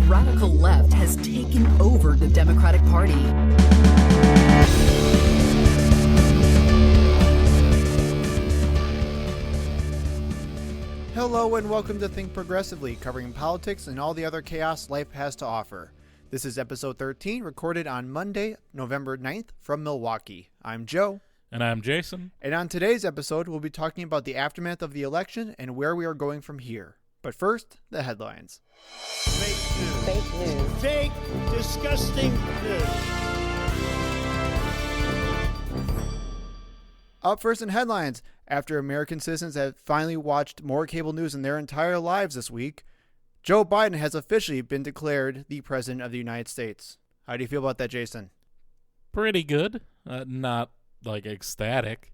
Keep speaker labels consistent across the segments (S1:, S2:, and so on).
S1: radical left has taken over the Democratic Party.
S2: Hello and welcome to Think Progressively, covering politics and all the other chaos life has to offer. This is episode 13, recorded on Monday, November 9th from Milwaukee. I'm Joe.
S3: And I'm Jason.
S2: And on today's episode, we'll be talking about the aftermath of the election and where we are going from here. But first, the headlines.
S4: Fake news.
S5: Fake news.
S4: Fake, disgusting news.
S2: Up first in headlines, after American citizens have finally watched more cable news in their entire lives this week, Joe Biden has officially been declared the President of the United States. How do you feel about that, Jason?
S3: Pretty good. Not like ecstatic.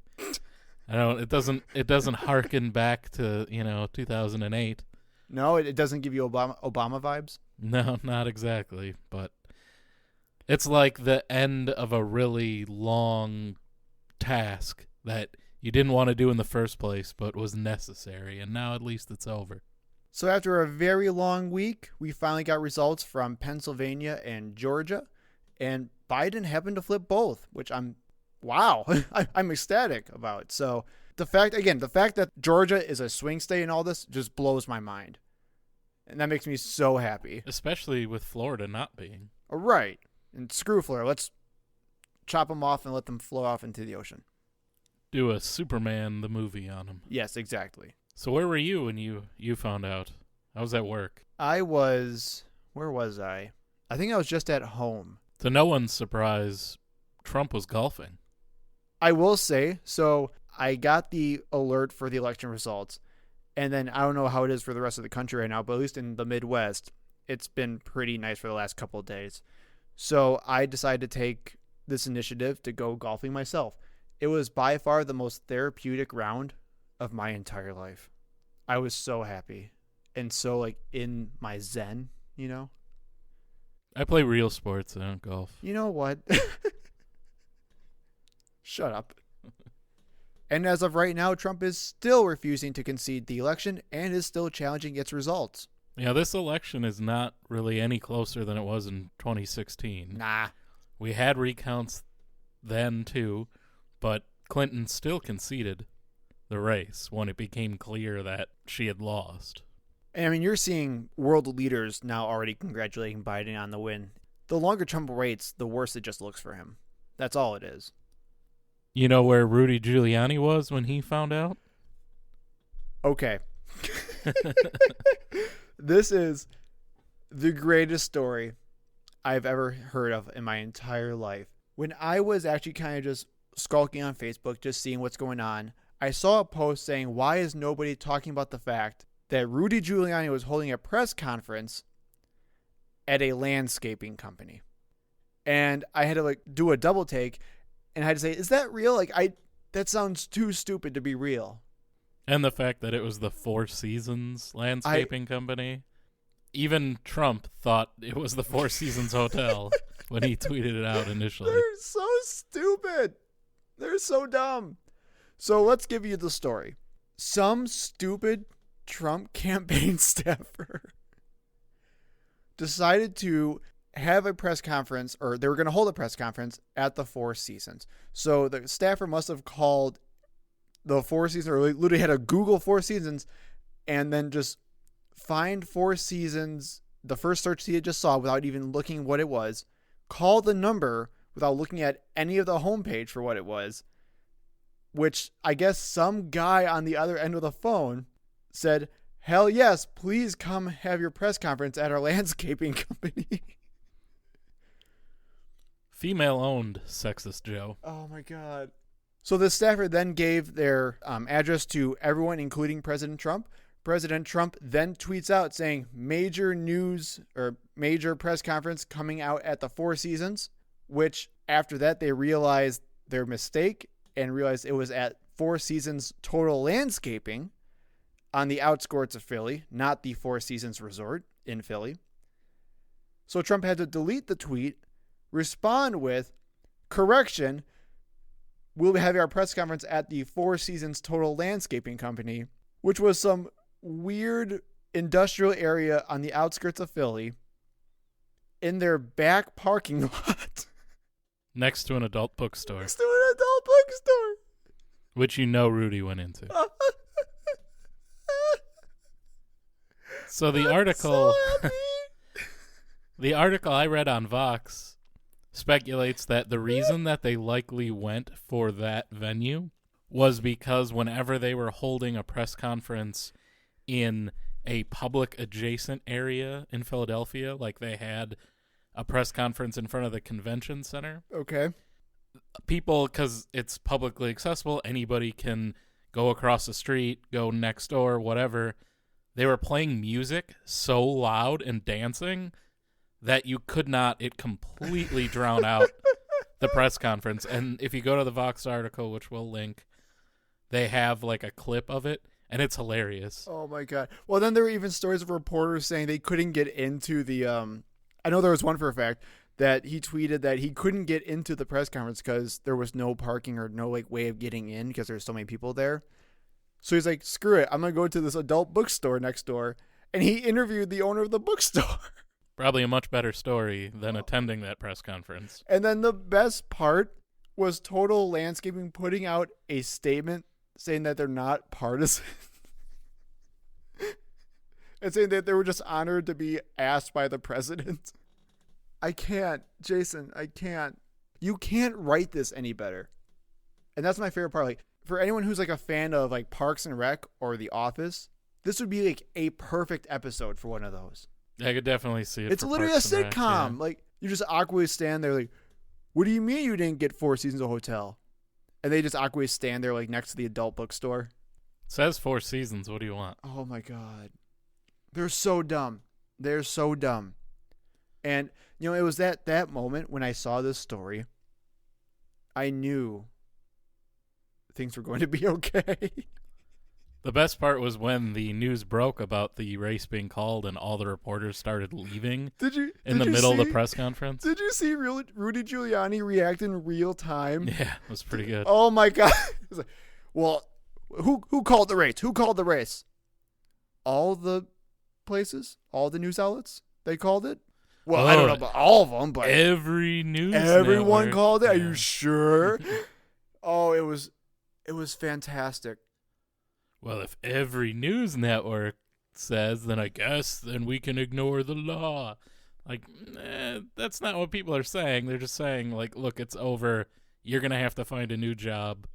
S3: It doesn't harken back to, 2008.
S2: No, it doesn't give you Obama vibes?
S3: No, not exactly. But it's like the end of a really long task that you didn't want to do in the first place, but was necessary. And now at least it's over.
S2: So after a very long week, we finally got results from Pennsylvania and Georgia. And Biden happened to flip both, which I'm ecstatic about. So the fact that Georgia is a swing state in all this just blows my mind. And that makes me so happy.
S3: Especially with Florida not being.
S2: Right. And screw Florida. Let's chop them off and let them flow off into the ocean.
S3: Do a Superman the movie on them.
S2: Yes, exactly.
S3: So where were you when you found out? I was at work.
S2: Where was I? I think I was just at home.
S3: To no one's surprise, Trump was golfing.
S2: I will say, so I got the alert for the election results, and then I don't know how it is for the rest of the country right now, but at least in the Midwest, it's been pretty nice for the last couple of days. So I decided to take this initiative to go golfing myself. It was by far the most therapeutic round of my entire life. I was so happy and so in my zen,
S3: I play real sports. I don't golf.
S2: You know what? Shut up. And as of right now, Trump is still refusing to concede the election and is still challenging its results.
S3: Yeah, this election is not really any closer than it was in 2016.
S2: Nah.
S3: We had recounts then, too, but Clinton still conceded the race when it became clear that she had lost.
S2: I mean, you're seeing world leaders now already congratulating Biden on the win. The longer Trump waits, the worse it just looks for him. That's all it is.
S3: You know where Rudy Giuliani was when he found out?
S2: Okay. This is the greatest story I've ever heard of in my entire life. When I was actually kind of just skulking on Facebook, just seeing what's going on, I saw a post saying, why is nobody talking about the fact that Rudy Giuliani was holding a press conference at a landscaping company? And I had to do a double take, and I had to say, is that real? That sounds too stupid to be real.
S3: And the fact that it was the Four Seasons landscaping company. Even Trump thought it was the Four Seasons Hotel when he tweeted it out initially.
S2: They're so stupid. They're so dumb. So let's give you the story. Some stupid Trump campaign staffer decided to have a press conference, or they were going to hold a press conference at the Four Seasons. So the staffer must have called the Four Seasons, or literally had a Google Four Seasons, and then just find Four Seasons, the first search he had just saw without even looking what it was, call the number without looking at any of the homepage for what it was, which I guess some guy on the other end of the phone said, hell yes, please come have your press conference at our landscaping company.
S3: Female-owned, sexist Joe.
S2: Oh, my God. So the staffer then gave their address to everyone, including President Trump. President Trump then tweets out saying, major news or major press conference coming out at the Four Seasons, which after that they realized their mistake and realized it was at Four Seasons Total Landscaping on the outskirts of Philly, not the Four Seasons Resort in Philly. So Trump had to delete the tweet, respond with, correction, we'll be having our press conference at the Four Seasons Total Landscaping Company, which was some weird industrial area on the outskirts of Philly in their back parking lot
S3: Next to an adult bookstore,
S2: next to an adult bookstore.
S3: which Rudy went into. So the article,
S2: So happy.
S3: the article I read on Vox speculates that the reason that they likely went for that venue was because whenever they were holding a press conference in a public adjacent area in Philadelphia, like they had a press conference in front of the convention center,
S2: Okay.
S3: people, because it's publicly accessible, anybody can go across the street, go next door, whatever. They were playing music so loud and dancing that you could not, it completely drown out the press conference. And if you go to the Vox article, which we'll link, they have like a clip of it, and it's hilarious.
S2: Oh my God. Well, then there were even stories of reporters saying they couldn't get into the, I know there was one for a fact that he tweeted that he couldn't get into the press conference because there was no parking or no like way of getting in because there's so many people there. So he's like, screw it. I'm going to go to this adult bookstore next door. And he interviewed the owner of the bookstore.
S3: Probably a much better story than attending that press conference.
S2: And then the best part was Total Landscaping putting out a statement saying that they're not partisan. And saying that they were just honored to be asked by the president. I can't, Jason, I can't. You can't write this any better. And that's my favorite part. Like, for anyone who's like a fan of like Parks and Rec or The Office, this would be like a perfect episode for one of those.
S3: I could definitely see it.
S2: It's
S3: for
S2: literally a
S3: Parks and Rec,
S2: sitcom.
S3: yeah.
S2: Like, you just awkwardly stand there like, what do you mean you didn't get 4 seasons of Hotel? And they just awkwardly stand there like next to the adult bookstore.
S3: Says 4 seasons. What do you want?
S2: Oh my God. They're so dumb. They're so dumb. And, it was that moment when I saw this story, I knew things were going to be okay.
S3: The best part was when the news broke about the race being called and all the reporters started leaving in the middle of the press conference.
S2: Did you see Rudy Giuliani react in real time?
S3: Yeah, it was pretty good.
S2: Oh my God. It was like, well, who called the race? Who called the race? All the places? All the news outlets? They called it? Well, I don't know about all of them, but
S3: every news
S2: everyone
S3: network.
S2: called it. Are
S3: Yeah.
S2: you sure? Oh, it was fantastic.
S3: Well, if every news network says, then I guess then we can ignore the law. Like, that's not what people are saying. They're just saying, like, look, it's over. You're going to have to find a new job.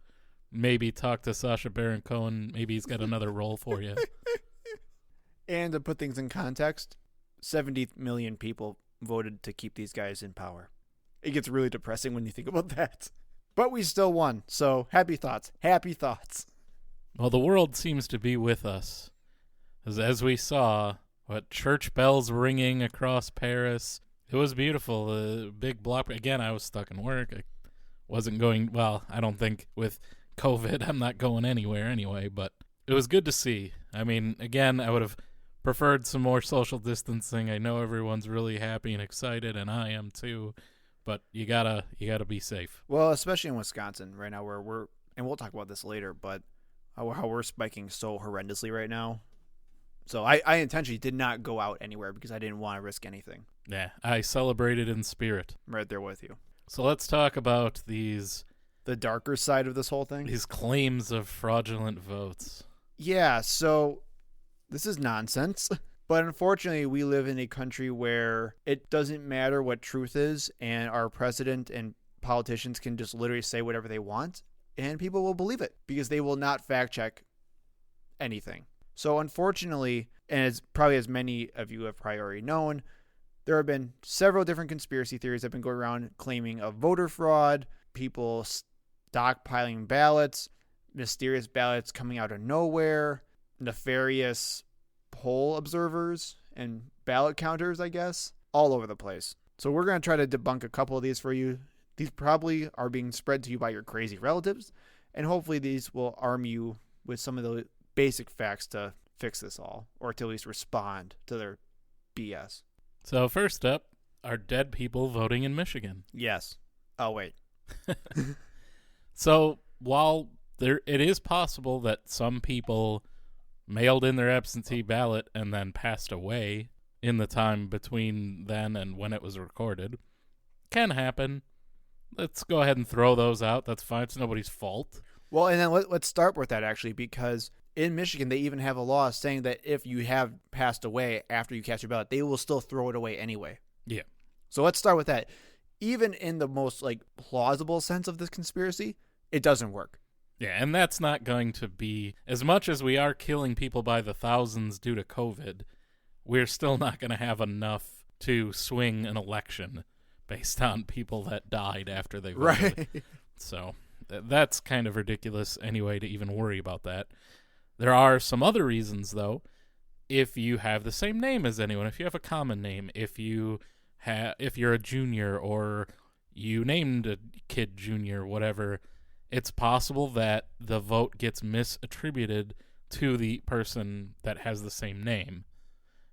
S3: Maybe talk to Sacha Baron Cohen. Maybe he's got another role for you.
S2: And to put things in context, 70 million people voted to keep these guys in power. It gets really depressing when you think about that. But we still won, so happy thoughts. Happy thoughts.
S3: Well, the world seems to be with us. As we saw, church bells ringing across Paris. It was beautiful. A big block. Again, I was stuck in work. I wasn't going, well, I don't think with COVID I'm not going anywhere anyway, but it was good to see. I mean, again, I would have preferred some more social distancing. I know everyone's really happy and excited, and I am too, but you gotta be safe.
S2: Well, especially in Wisconsin right now where we're, and we'll talk about this later, but how we're spiking so horrendously right now. So I intentionally did not go out anywhere because I didn't want to risk anything.
S3: Yeah, I celebrated in spirit.
S2: I'm right there with you.
S3: So let's talk about the
S2: darker side of this whole thing.
S3: these claims of fraudulent votes.
S2: Yeah, so this is nonsense. But unfortunately, we live in a country where it doesn't matter what truth is, and our president and politicians can just literally say whatever they want, and people will believe it because they will not fact check anything. So unfortunately, and as many of you have probably already known, there have been several different conspiracy theories that have been going around claiming of voter fraud, people stockpiling ballots, mysterious ballots coming out of nowhere, nefarious poll observers and ballot counters, I guess, all over the place. So we're going to try to debunk a couple of these for you. These probably are being spread to you by your crazy relatives, and hopefully these will arm you with some of the basic facts to fix this all, or to at least respond to their BS.
S3: So first up, are dead people voting in Michigan?
S2: Yes. Oh, wait.
S3: So while it is possible that some people mailed in their absentee ballot and then passed away, in the time between then and when it was recorded. Can happen. Let's go ahead and throw those out. That's fine. It's nobody's fault.
S2: Well, and then let's start with that, actually, because in Michigan, they even have a law saying that if you have passed away after you cast your ballot, they will still throw it away anyway.
S3: Yeah.
S2: So let's start with that. Even in the most plausible sense of this conspiracy, it doesn't work.
S3: Yeah, and that's not going to be, as much as we are killing people by the thousands due to COVID, we're still not going to have enough to swing an election based on people that died after they voted.
S2: Right.
S3: So that's kind of ridiculous anyway to even worry about that. There are some other reasons, though. If you have the same name as anyone, if you have a common name, if you're a junior or you named a kid junior, whatever, it's possible that the vote gets misattributed to the person that has the same name,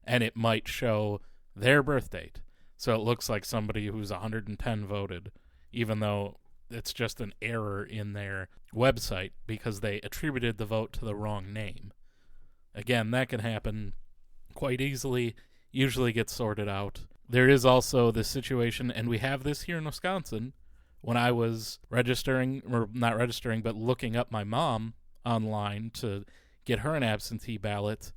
S3: and it might show their birth date. So it looks like somebody who's 110 voted, even though it's just an error in their website because they attributed the vote to the wrong name. Again, that can happen quite easily, usually gets sorted out. There is also this situation, and we have this here in Wisconsin. When I was not registering, but looking up my mom online to get her an absentee ballot,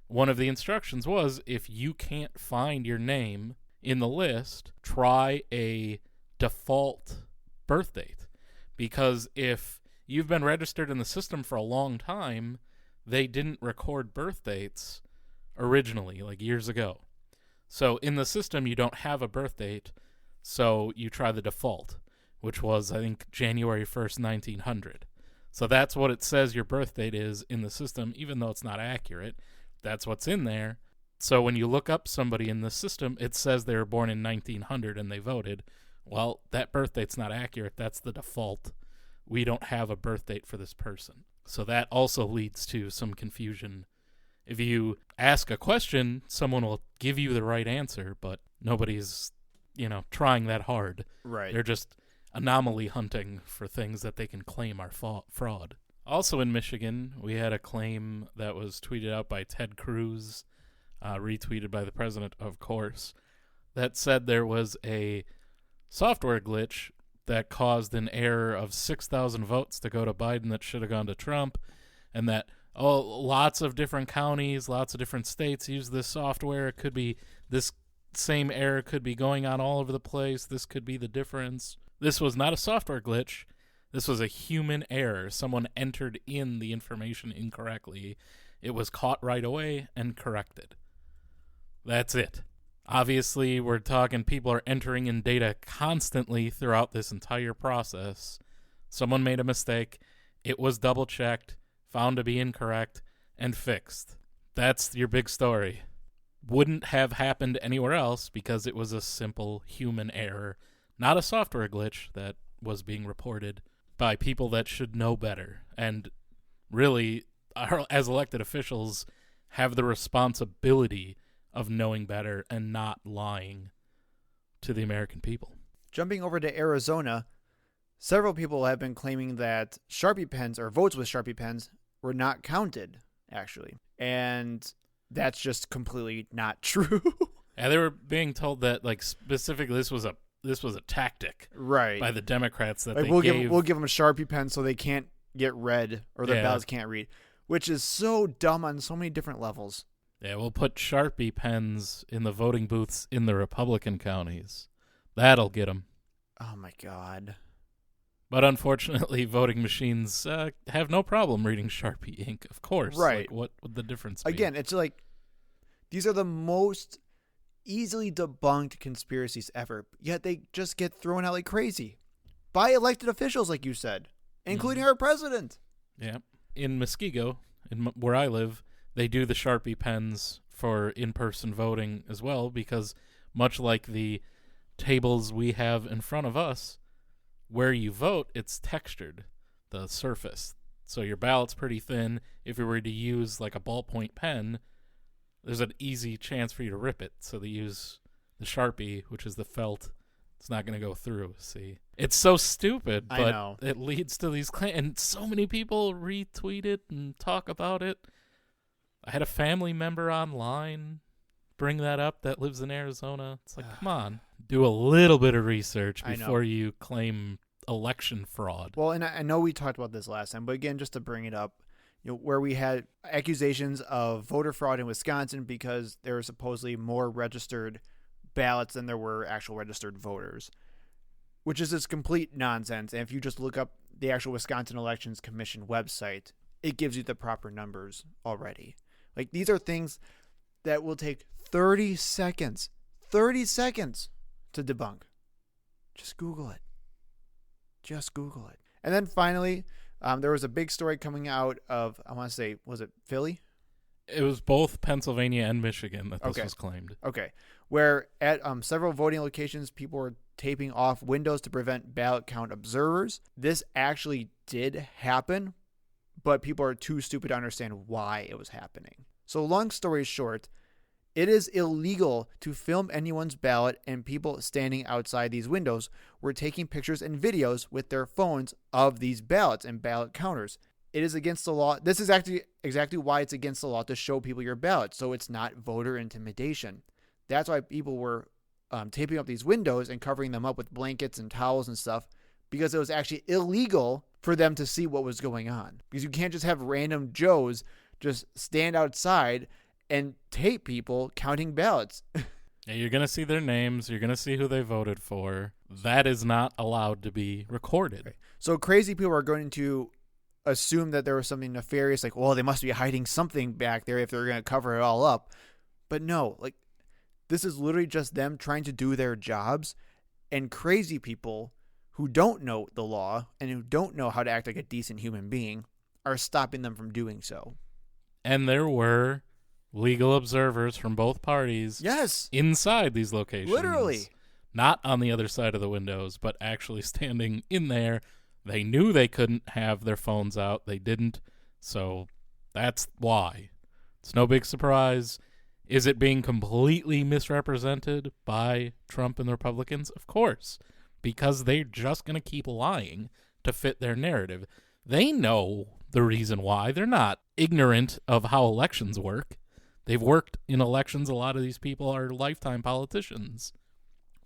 S3: one of the instructions was, if you can't find your name in the list, try a default birth date. Because if you've been registered in the system for a long time, they didn't record birth dates originally, years ago. So in the system, you don't have a birth date, so you try the default, which was, I think, January 1st, 1900. So that's what it says your birth date is in the system, even though it's not accurate. That's what's in there. So when you look up somebody in the system, it says they were born in 1900 and they voted. Well, that birth date's not accurate. That's the default. We don't have a birth date for this person. So that also leads to some confusion. If you ask a question, someone will give you the right answer, but nobody's, trying that hard.
S2: Right.
S3: They're just anomaly hunting for things that they can claim are fraud. Also in Michigan, we had a claim that was tweeted out by Ted Cruz, retweeted by the president, of course, that said there was a software glitch that caused an error of 6,000 votes to go to Biden that should have gone to Trump, and that, lots of different counties, lots of different states use this software. It could be this same error could be going on all over the place. This could be the difference. This was not a software glitch. This was a human error. Someone entered in the information incorrectly. It was caught right away and corrected. That's it. Obviously, we're talking people are entering in data constantly throughout this entire process. Someone made a mistake. It was double-checked, found to be incorrect, and fixed. That's your big story. Wouldn't have happened anywhere else because it was a simple human error, not a software glitch that was being reported by people that should know better and really, as elected officials, have the responsibility of knowing better and not lying to the American people.
S2: Jumping over to Arizona, several people have been claiming that Sharpie pens or votes with Sharpie pens were not counted, actually. And that's just completely not true.
S3: And they were being told that, specifically, this was a tactic,
S2: right,
S3: by the Democrats that
S2: we'll give them a Sharpie pen so they can't get read or their ballots can't read, which is so dumb on so many different levels.
S3: Yeah, we'll put Sharpie pens in the voting booths in the Republican counties. That'll get them.
S2: Oh my God.
S3: But unfortunately, voting machines have no problem reading Sharpie ink, of course.
S2: Right.
S3: What would the difference be?
S2: Again, it's these are the most easily debunked conspiracies ever, yet they just get thrown out like crazy by elected officials, like you said, including our president.
S3: Yeah. In Muskego, where I live, they do the Sharpie pens for in-person voting as well because much like the tables we have in front of us, where you vote, it's textured, the surface. So your ballot's pretty thin. If you were to use a ballpoint pen, there's an easy chance for you to rip it. So they use the Sharpie, which is the felt. It's not going to go through, see. It's so stupid, but
S2: I know.
S3: It leads to these claims. And so many people retweet it and talk about it. I had a family member online bring that up that lives in Arizona? It's like, come on. Do a little bit of research
S2: I know.
S3: before you claim election fraud.
S2: Well, and I know we talked about this last time, but again, just to bring it up, where we had accusations of voter fraud in Wisconsin because there were supposedly more registered ballots than there were actual registered voters, which is just complete nonsense. And if you just look up the actual Wisconsin Elections Commission website, it gives you the proper numbers already. Like, these are things that will take 30 seconds to debunk. Just Google it. And then finally, there was a big story coming out of, I want to say, was it Philly?
S3: It was both Pennsylvania and Michigan that this was claimed.
S2: Okay. Where at several voting locations, people were taping off windows to prevent ballot count observers. This actually did happen, but people are too stupid to understand why it was happening. So long story short, it is illegal to film anyone's ballot, and people standing outside these windows were taking pictures and videos with their phones of these ballots and ballot counters. It is against the law. This is actually exactly why it's against the law to show people your ballot, so it's not voter intimidation. That's why people were taping up these windows and covering them up with blankets and towels and stuff, because it was actually illegal for them to see what was going on. Because you can't just have random Joes just stand outside and tape people counting ballots.
S3: Yeah, you're going to see their names. You're going to see who they voted for. That is not allowed to be recorded.
S2: Right. So crazy people are going to assume that there was something nefarious, like, well, they must be hiding something back there if they're going to cover it all up. But no, like, this is literally just them trying to do their jobs, and crazy people who don't know the law and who don't know how to act like a decent human being are stopping them from doing so.
S3: And there were legal observers from both parties inside these locations.
S2: Literally.
S3: Not on the other side of the windows, but actually standing in there. They knew they couldn't have their phones out. They didn't. So that's why. It's no big surprise. Is it being completely misrepresented by Trump and the Republicans? Of course, because they're just going to keep lying to fit their narrative. They know the reason why. They're not ignorant of how elections work. They've worked in elections. A lot of these people are lifetime politicians.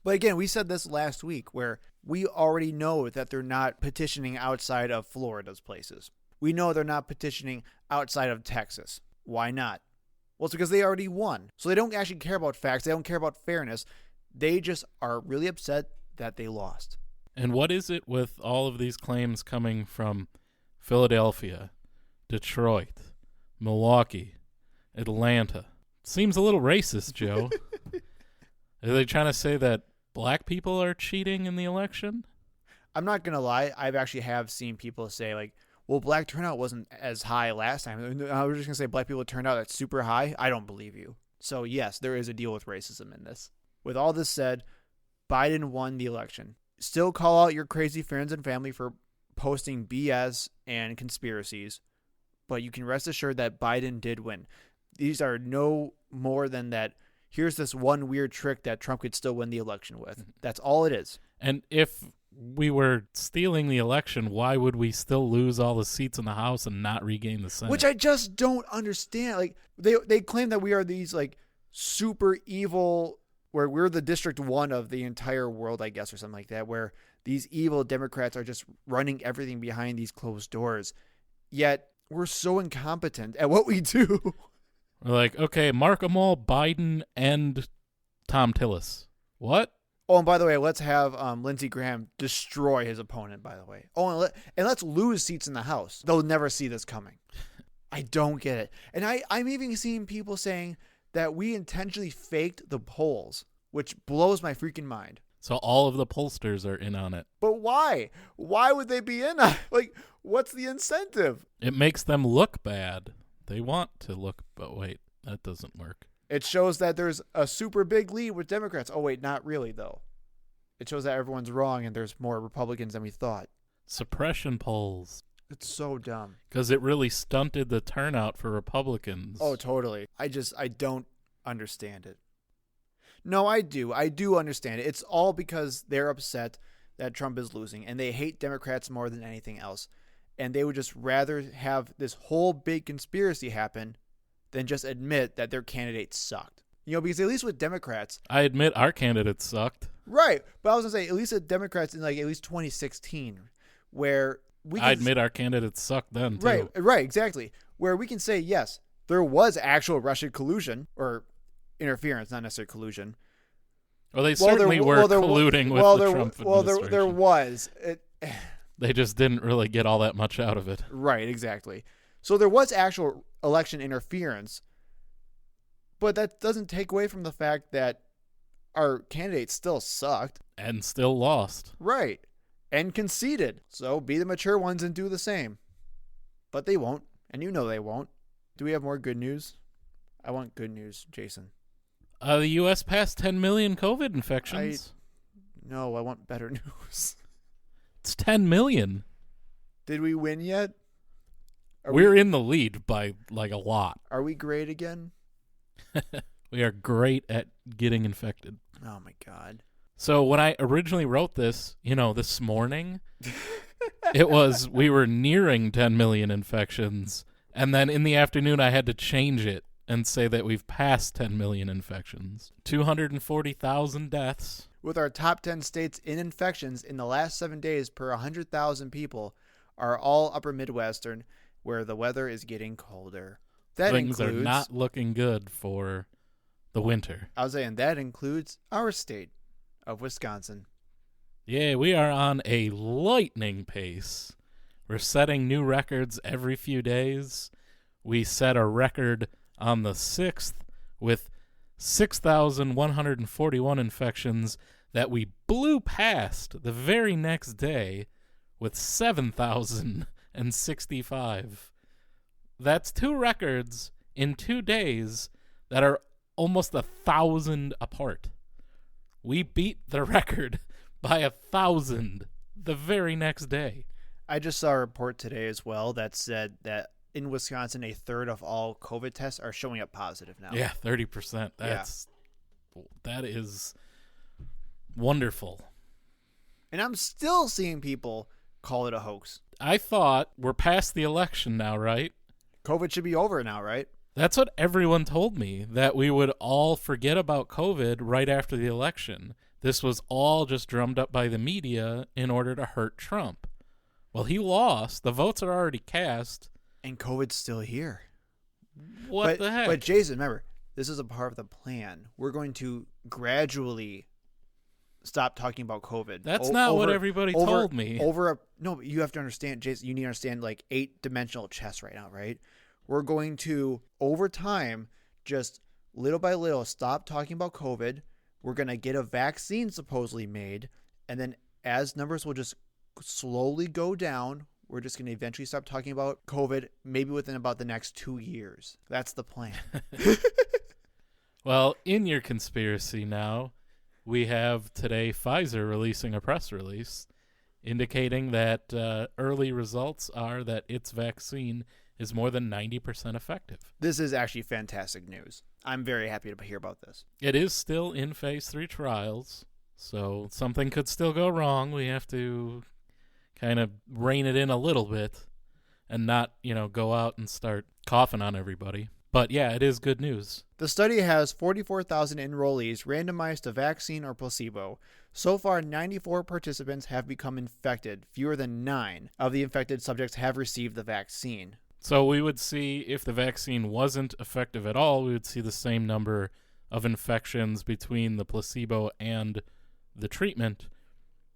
S2: But again, we said this last week, where we already know that they're not petitioning outside of Florida's places. We know they're not petitioning outside of Texas. Why not? Well, it's because they already won. So they don't actually care about facts. They don't care about fairness. They just are really upset that they lost.
S3: And what is it with all of these claims coming from Philadelphia, Detroit, Milwaukee, Atlanta? Seems a little racist, Joe. Are they trying to say that black people are cheating in the election?
S2: I'm not going to lie. I've actually have seen people say, like, well, black turnout wasn't as high last time. I was just going to say black people turned out at super high. I don't believe you. So, yes, there is a deal with racism in this. With all this said, Biden won the election. Still call out your crazy friends and family for posting BS and conspiracies, but you can rest assured that Biden did win. These are no more than that. Here's this one weird trick that Trump could still win the election with. That's all it is.
S3: And if we were stealing the election, why would we still lose all the seats in the House and not regain the Senate?
S2: Which I just don't understand. Like, they claim that we are these, like, super evil, where we're the District 1 of the entire world, I guess, or something like that, where these evil Democrats are just running everything behind these closed doors. Yet we're so incompetent at what we do.
S3: We're like, okay, mark them all, Biden and Tom Tillis. What?
S2: Oh, and by the way, let's have Lindsey Graham destroy his opponent, by the way. Oh, and let's lose seats in the House. They'll never see this coming. I don't get it. And I'm even seeing people saying that we intentionally faked the polls, which blows my freaking mind.
S3: So all of the pollsters are in on it.
S2: But why? Why would they be in on it? Like, what's the incentive?
S3: It makes them look bad. They want to look, but wait, that doesn't work.
S2: It shows that there's a super big lead with Democrats. Oh, wait, not really, though. It shows that everyone's wrong and there's more Republicans than we thought.
S3: Suppression polls.
S2: It's so dumb.
S3: Because it really stunted the turnout for Republicans.
S2: Oh, totally. I don't understand it. No, I do. I do understand it. It's all because they're upset that Trump is losing, and they hate Democrats more than anything else. And they would just rather have this whole big conspiracy happen than just admit that their candidate sucked. Because at least with Democrats,
S3: I admit our candidate sucked.
S2: right? But I was gonna say at least with Democrats in like at least 2016, where
S3: I admit our candidate sucked then too.
S2: right, exactly. Where we can say yes, there was actual Russian collusion or interference, not necessarily collusion.
S3: Well, they certainly were colluding with the Trump administration.
S2: There was.
S3: They just didn't really get all that much out of it.
S2: Right, exactly. So there was actual election interference, but that doesn't take away from the fact that our candidate still sucked.
S3: And still lost.
S2: Right. And conceded. So be the mature ones and do the same. But they won't. And you know they won't. Do we have more good news? I want good news, Jason.
S3: The U.S. passed 10 million COVID infections.
S2: No, I want better news.
S3: It's 10 million.
S2: Did we win yet?
S3: We're in the lead by like a lot.
S2: Are we great again?
S3: We are great at getting infected.
S2: Oh my God.
S3: So when I originally wrote this, this morning, we were nearing 10 million infections. And then in the afternoon, I had to change it and say that we've passed 10 million infections. 240,000 deaths.
S2: With our top 10 states in infections in the last 7 days per 100,000 people are all upper Midwestern, where the weather is getting colder.
S3: Things are not looking good for the winter.
S2: I was saying that includes our state of Wisconsin.
S3: Yeah, we are on a lightning pace. We're setting new records every few days. We set a record on the 6th with 6,141 infections that we blew past the very next day with 7,065. That's 2 records in 2 days that are almost 1,000 apart. We beat the record by 1,000 the very next day.
S2: I just saw a report today as well that said that in Wisconsin, a third of all COVID tests are showing up positive now.
S3: Yeah, 30%. That is wonderful.
S2: And I'm still seeing people call it a hoax.
S3: I thought we're past the election now, right?
S2: COVID should be over now, right?
S3: That's what everyone told me, that we would all forget about COVID right after the election. This was all just drummed up by the media in order to hurt Trump. Well, he lost. The votes are already cast.
S2: And COVID's still here.
S3: What the heck?
S2: But Jason, remember, this is a part of the plan. We're going to gradually stop talking about COVID.
S3: That's not what everybody told me.
S2: No, but you have to understand, Jason, you need to understand like 8-dimensional chess right now, right? We're going to, over time, just little by little, stop talking about COVID. We're going to get a vaccine supposedly made. And then as numbers will just slowly go down, we're just going to eventually stop talking about COVID, maybe within about the next 2 years. That's the plan.
S3: Well, in your conspiracy now, we have today Pfizer releasing a press release indicating that early results are that its vaccine is more than 90% effective.
S2: This is actually fantastic news. I'm very happy to hear about this.
S3: It is still in phase 3 trials, so something could still go wrong. We have to kind of rein it in a little bit and not, go out and start coughing on everybody. But yeah, it is good news.
S2: The study has 44,000 enrollees randomized to vaccine or placebo. So far, 94 participants have become infected. Fewer than 9 of the infected subjects have received the vaccine.
S3: So we would see, if the vaccine wasn't effective at all, we would see the same number of infections between the placebo and the treatment.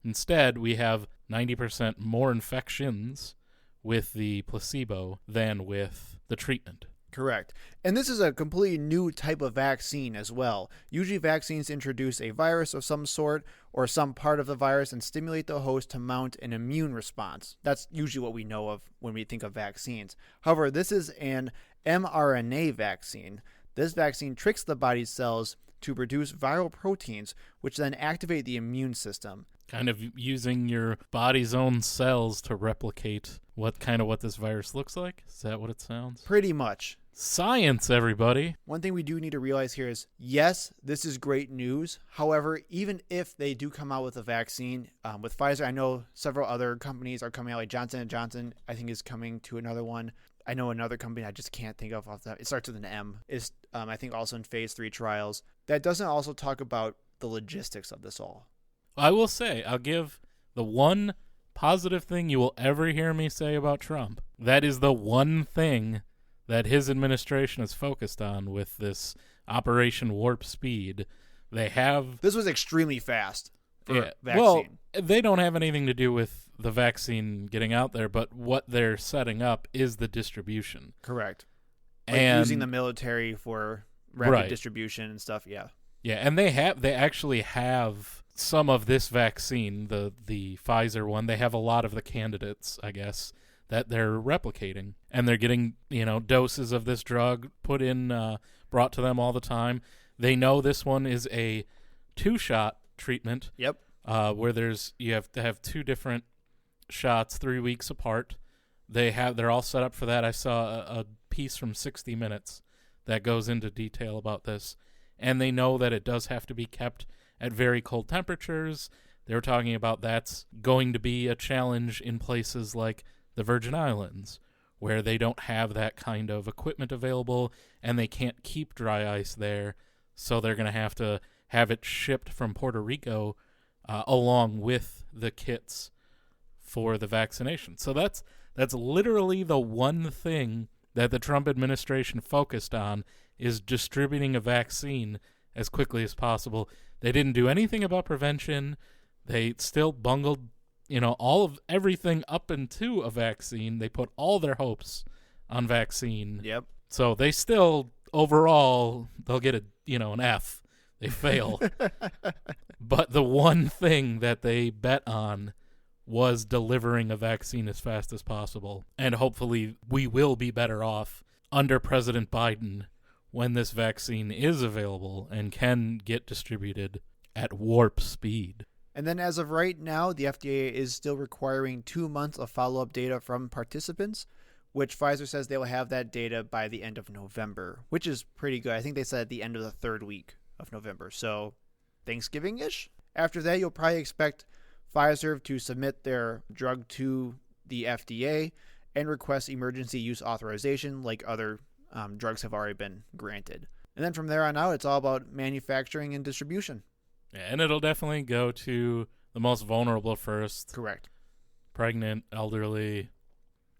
S3: Instead, we have 90% more infections with the placebo than with the treatment.
S2: Correct. And this is a completely new type of vaccine as well. Usually vaccines introduce a virus of some sort or some part of the virus and stimulate the host to mount an immune response. That's usually what we know of when we think of vaccines. However, this is an mRNA vaccine. This vaccine tricks the body's cells to produce viral proteins, which then activate the immune system.
S3: Kind of using your body's own cells to replicate what this virus looks like? Is that what it sounds?
S2: Pretty much.
S3: Science, everybody.
S2: One thing we do need to realize here is, yes, this is great news. However, even if they do come out with a vaccine, with Pfizer, I know several other companies are coming out, like Johnson & Johnson, I think is coming to another one. I know another company I just can't think of off the top. It starts with an M. Is I think also in phase 3 trials. That doesn't also talk about the logistics of this all.
S3: I will say, I'll give the one positive thing you will ever hear me say about Trump. That is the one thing that his administration is focused on with this Operation Warp Speed. They have...
S2: This was extremely fast for vaccine.
S3: Well, they don't have anything to do with the vaccine getting out there, but what they're setting up is the distribution.
S2: Correct. Like
S3: and
S2: using the military for rapid
S3: Right.
S2: distribution and stuff, yeah.
S3: Yeah, and they actually have some of this vaccine, the Pfizer one. They have a lot of the candidates, I guess, that they're replicating, and they're getting doses of this drug brought to them all the time. They know this one is a 2-shot treatment.
S2: Yep.
S3: Where you have to have 2 different shots 3 weeks apart. They're all set up for that. I saw a piece from 60 Minutes that goes into detail about this. And they know that it does have to be kept at very cold temperatures. They were talking about that's going to be a challenge in places like the Virgin Islands, where they don't have that kind of equipment available, and they can't keep dry ice there, so they're going to have it shipped from Puerto Rico along with the kits for the vaccination. So that's literally the one thing that the Trump administration focused on, is distributing a vaccine as quickly as possible. They didn't do anything about prevention. They still bungled, everything up into a vaccine. They put all their hopes on vaccine.
S2: Yep.
S3: So they still, overall, they'll get an F. They fail. But the one thing that they bet on was delivering a vaccine as fast as possible. And hopefully we will be better off under President Biden when this vaccine is available and can get distributed at warp speed.
S2: And then as of right now, the FDA is still requiring 2 months of follow-up data from participants, which Pfizer says they will have that data by the end of November, which is pretty good. I think they said at the end of the 3rd week of November, so Thanksgiving-ish. After that, you'll probably expect Pfizer to submit their drug to the FDA and request emergency use authorization like other drugs have already been granted. And then from there on out, it's all about manufacturing and distribution.
S3: Yeah, and it'll definitely go to the most vulnerable first.
S2: Correct.
S3: Pregnant, elderly,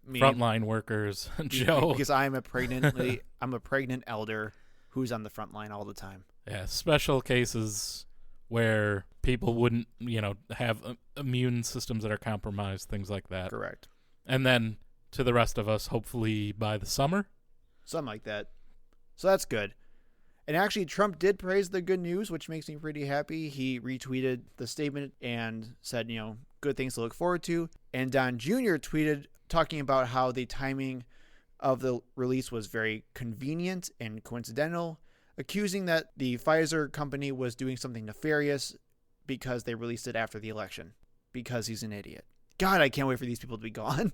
S2: Me.
S3: frontline workers. Joe.
S2: Because I'm a pregnant elder who's on the front line all the time.
S3: Yeah, special cases where people wouldn't, have immune systems that are compromised, things like that.
S2: Correct.
S3: And then to the rest of us, hopefully by the summer.
S2: Something like that. So that's good. And actually, Trump did praise the good news, which makes me pretty happy. He retweeted the statement and said, good things to look forward to. And Don Jr. tweeted talking about how the timing of the release was very convenient and coincidental, accusing that the Pfizer company was doing something nefarious because they released it after the election, because he's an idiot. God, I can't wait for these people to be gone.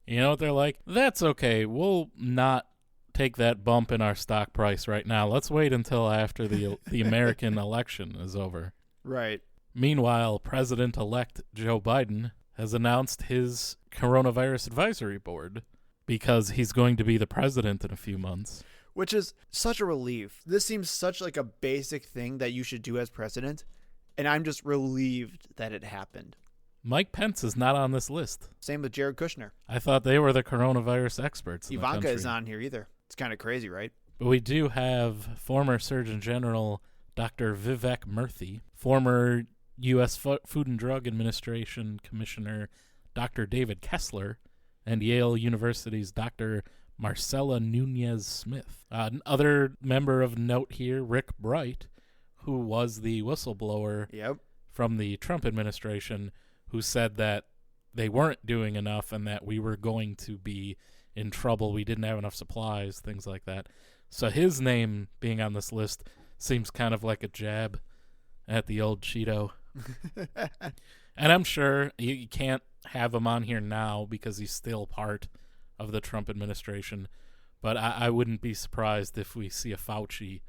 S3: You know what they're like? That's okay. We'll not take that bump in our stock price right now. Let's wait until after the American election is over.
S2: Right.
S3: Meanwhile, President-elect Joe Biden has announced his coronavirus advisory board because he's going to be the president in a few months.
S2: Which is such a relief. This seems such like a basic thing that you should do as president, and I'm just relieved that it happened.
S3: Mike Pence is not on this list.
S2: Same with Jared Kushner.
S3: I thought they were the coronavirus experts in the
S2: Ivanka
S3: country.
S2: isn't on here either. It's kind of crazy, right?
S3: But we do have former Surgeon General Dr. Vivek Murthy, former U.S. Food and Drug Administration Commissioner Dr. David Kessler, and Yale University's Dr. Marcella Nunez-Smith. Another member of note here, Rick Bright, who was the whistleblower from the Trump administration, who said that they weren't doing enough and that we were going to be in trouble. We didn't have enough supplies, things like that. So his name being on this list seems kind of like a jab at the old Cheeto. And I'm sure you can't have him on here now because he's still part of the Trump administration. But I wouldn't be surprised if we see a Fauci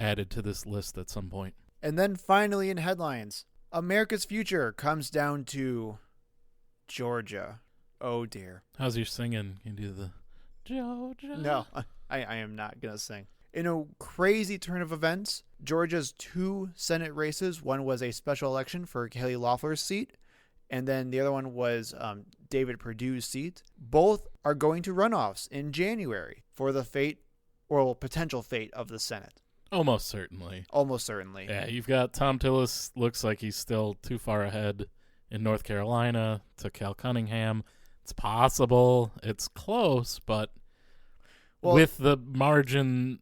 S3: added to this list at some point.
S2: And then finally in headlines, America's future comes down to Georgia. Oh dear.
S3: How's your singing? Can you do the Georgia.
S2: No, I am not going to sing. In a crazy turn of events, Georgia's 2 Senate races, one was a special election for Kelly Loeffler's seat, and then the other one was David Perdue's seat. Both are going to runoffs in January for the fate, or potential fate, of the Senate.
S3: Almost certainly.
S2: Almost certainly.
S3: Yeah, you've got Tom Tillis, looks like he's still too far ahead in North Carolina to Cal Cunningham. It's possible. It's close, but with the margin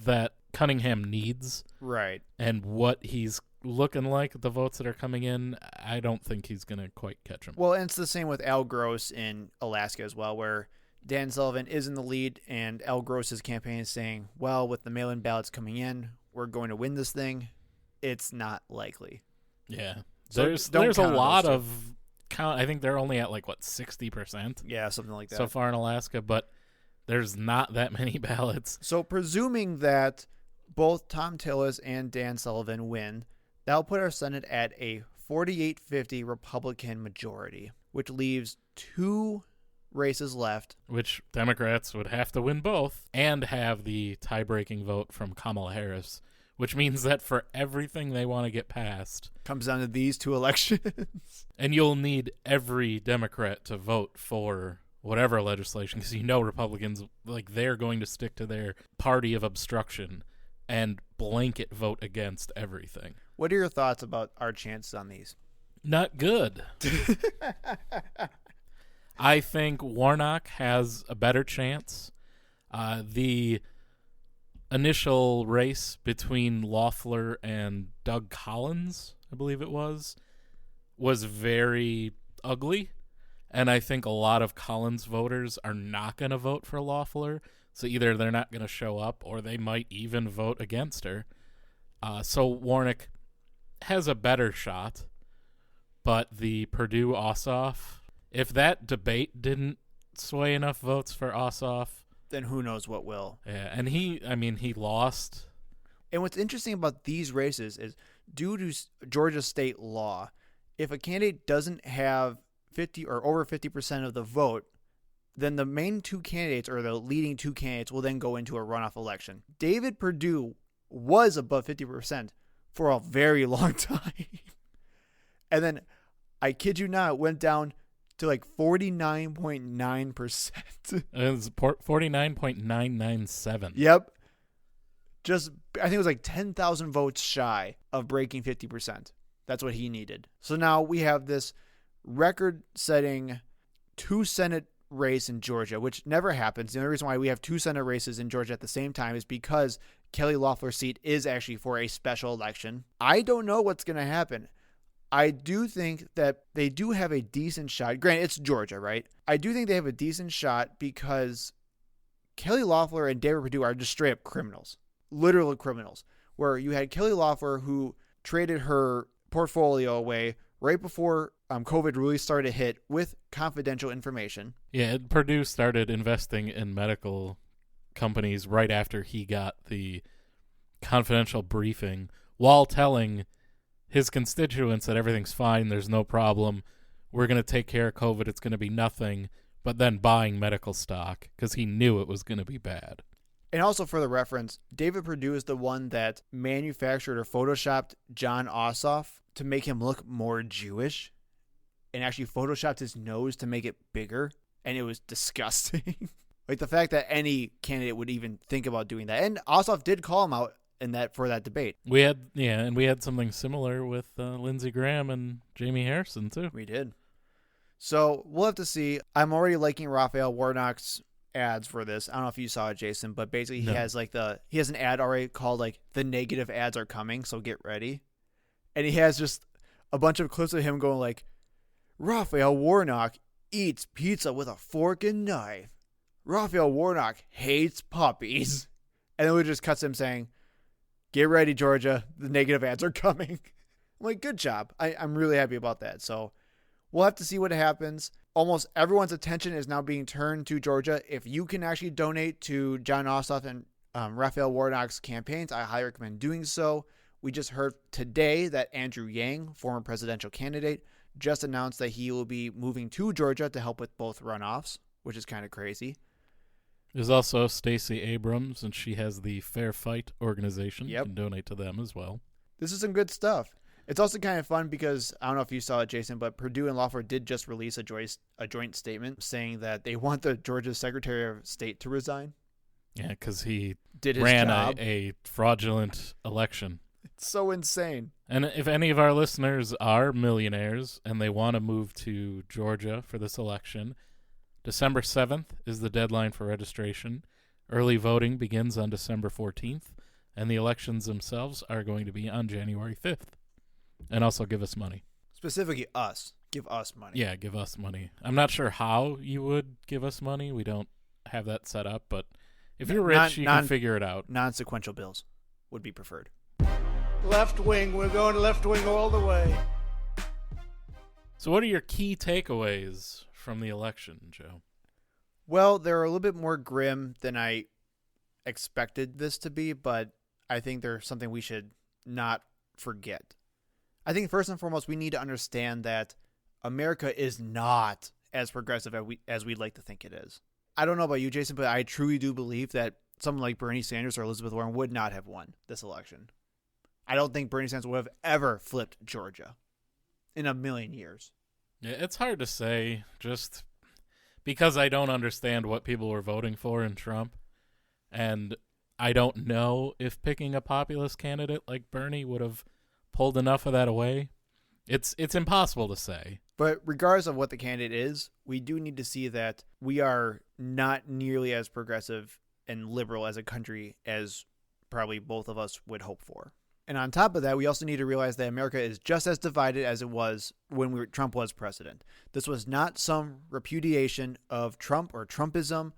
S3: that Cunningham needs,
S2: right,
S3: and what he's looking like, the votes that are coming in, I don't think he's going to quite catch him.
S2: Well, and it's the same with Al Gross in Alaska as well, where Dan Sullivan is in the lead, and Al Gross's campaign is saying, well, with the mail-in ballots coming in, we're going to win this thing. It's not likely.
S3: Yeah.
S2: So
S3: there's a lot of count. I think they're only at 60%.
S2: Yeah, something like that.
S3: So far in Alaska, but there's not that many ballots.
S2: So presuming that both Tom Tillis and Dan Sullivan win, that'll put our Senate at a 48-50 Republican majority, which leaves 2 races left.
S3: Which Democrats would have to win both and have the tie-breaking vote from Kamala Harris, which means that for everything they want to get passed,
S2: comes down to these 2 elections.
S3: And you'll need every Democrat to vote for whatever legislation, because Republicans, they're going to stick to their party of obstruction and blanket vote against everything.
S2: What are your thoughts about our chances on these?
S3: Not good. I think Warnock has a better chance. The initial race between Loeffler and Doug Collins, I believe it was very ugly. And I think a lot of Collins voters are not going to vote for Loeffler. So either they're not going to show up or they might even vote against her. So Warnock has a better shot. But the Perdue-Ossoff, if that debate didn't sway enough votes for Ossoff,
S2: then who knows what will.
S3: Yeah, and he lost.
S2: And what's interesting about these races is, due to Georgia state law, if a candidate doesn't have 50 or over 50% of the vote, then the main 2 candidates, or the leading 2 candidates, will then go into a runoff election. David Perdue was above 50% for a very long time. And then, I kid you not, it went down to 49.9%.
S3: It was 49.997.
S2: Yep. I think it was 10,000 votes shy of breaking 50%. That's what he needed. So now we have this record-setting 2 Senate race in Georgia, which never happens. The only reason why we have 2 Senate races in Georgia at the same time is because Kelly Loeffler's seat is actually for a special election. I don't know what's going to happen. I do think that they do have a decent shot. Granted, it's Georgia, right? I do think they have a decent shot because Kelly Loeffler and David Perdue are just straight up criminals. Literal criminals. Where you had Kelly Loeffler, who traded her portfolio away right before COVID really started to hit with confidential information.
S3: Yeah, Perdue started investing in medical companies right after he got the confidential briefing, while telling his constituents that everything's fine, there's no problem, we're going to take care of COVID, it's going to be nothing, but then buying medical stock because he knew it was going to be bad.
S2: And also for the reference, David Perdue is the one that manufactured or photoshopped Jon Ossoff to make him look more Jewish, and actually photoshopped his nose to make it bigger, and it was disgusting. The fact that any candidate would even think about doing that. And Ossoff did call him out for that debate.
S3: We had something similar with Lindsey Graham and Jamie Harrison too.
S2: We did. So we'll have to see. I'm already liking Raphael Warnock's ads for this. I don't know if you saw it, Jason, but basically he has he has an ad already called the negative ads are coming, so get ready. And he has just a bunch of clips of him going Raphael Warnock eats pizza with a fork and knife. Raphael Warnock hates puppies. And then we just cuts him saying, get ready, Georgia. The negative ads are coming. I'm good job. I'm really happy about that. So we'll have to see what happens. Almost everyone's attention is now being turned to Georgia. If you can actually donate to Jon Ossoff and Raphael Warnock's campaigns, I highly recommend doing so. We just heard today that Andrew Yang, former presidential candidate, just announced that he will be moving to Georgia to help with both runoffs, which is kind of crazy.
S3: There's also Stacey Abrams, and she has the Fair Fight organization.
S2: Yep.
S3: You can donate to them as well.
S2: This is some good stuff. It's also kind of fun because, I don't know if you saw it, Jason, but Purdue and Lawford did just release a joint statement saying that they want the Georgia Secretary of State to resign.
S3: Yeah, because he
S2: Did his
S3: ran
S2: job.
S3: a fraudulent election.
S2: It's so insane.
S3: And if any of our listeners are millionaires and they want to move to Georgia for this election, December 7th is the deadline for registration. Early voting begins on December 14th, and the elections themselves are going to be on January 5th. And also give us money.
S2: Specifically us. Give us money.
S3: Yeah, give us money. I'm not sure how you would give us money. We don't have that set up, but if you're rich, you can figure it out.
S2: Non-sequential bills would be preferred.
S4: Left wing. We're going left wing all the way.
S3: So what are your key takeaways from the election, Joe?
S2: Well, they're a little bit more grim than I expected this to be, but I think they're something we should not forget. I think first and foremost, we need to understand that America is not as progressive as we'd like to think it is. I don't know about you, Jason, but I truly do believe that someone like Bernie Sanders or Elizabeth Warren would not have won this election. I don't think Bernie Sanders would have ever flipped Georgia in a million years.
S3: Yeah, it's hard to say just because I don't understand what people were voting for in Trump, and I don't know if picking a populist candidate like Bernie would have pulled enough of that away. It's impossible to say.
S2: But regardless of what the candidate is, we do need to see that we are not nearly as progressive and liberal as a country as probably both of us would hope for. And on top of that, we also need to realize that America is just as divided as it was when Trump was president. This was not some repudiation of Trump or Trumpism.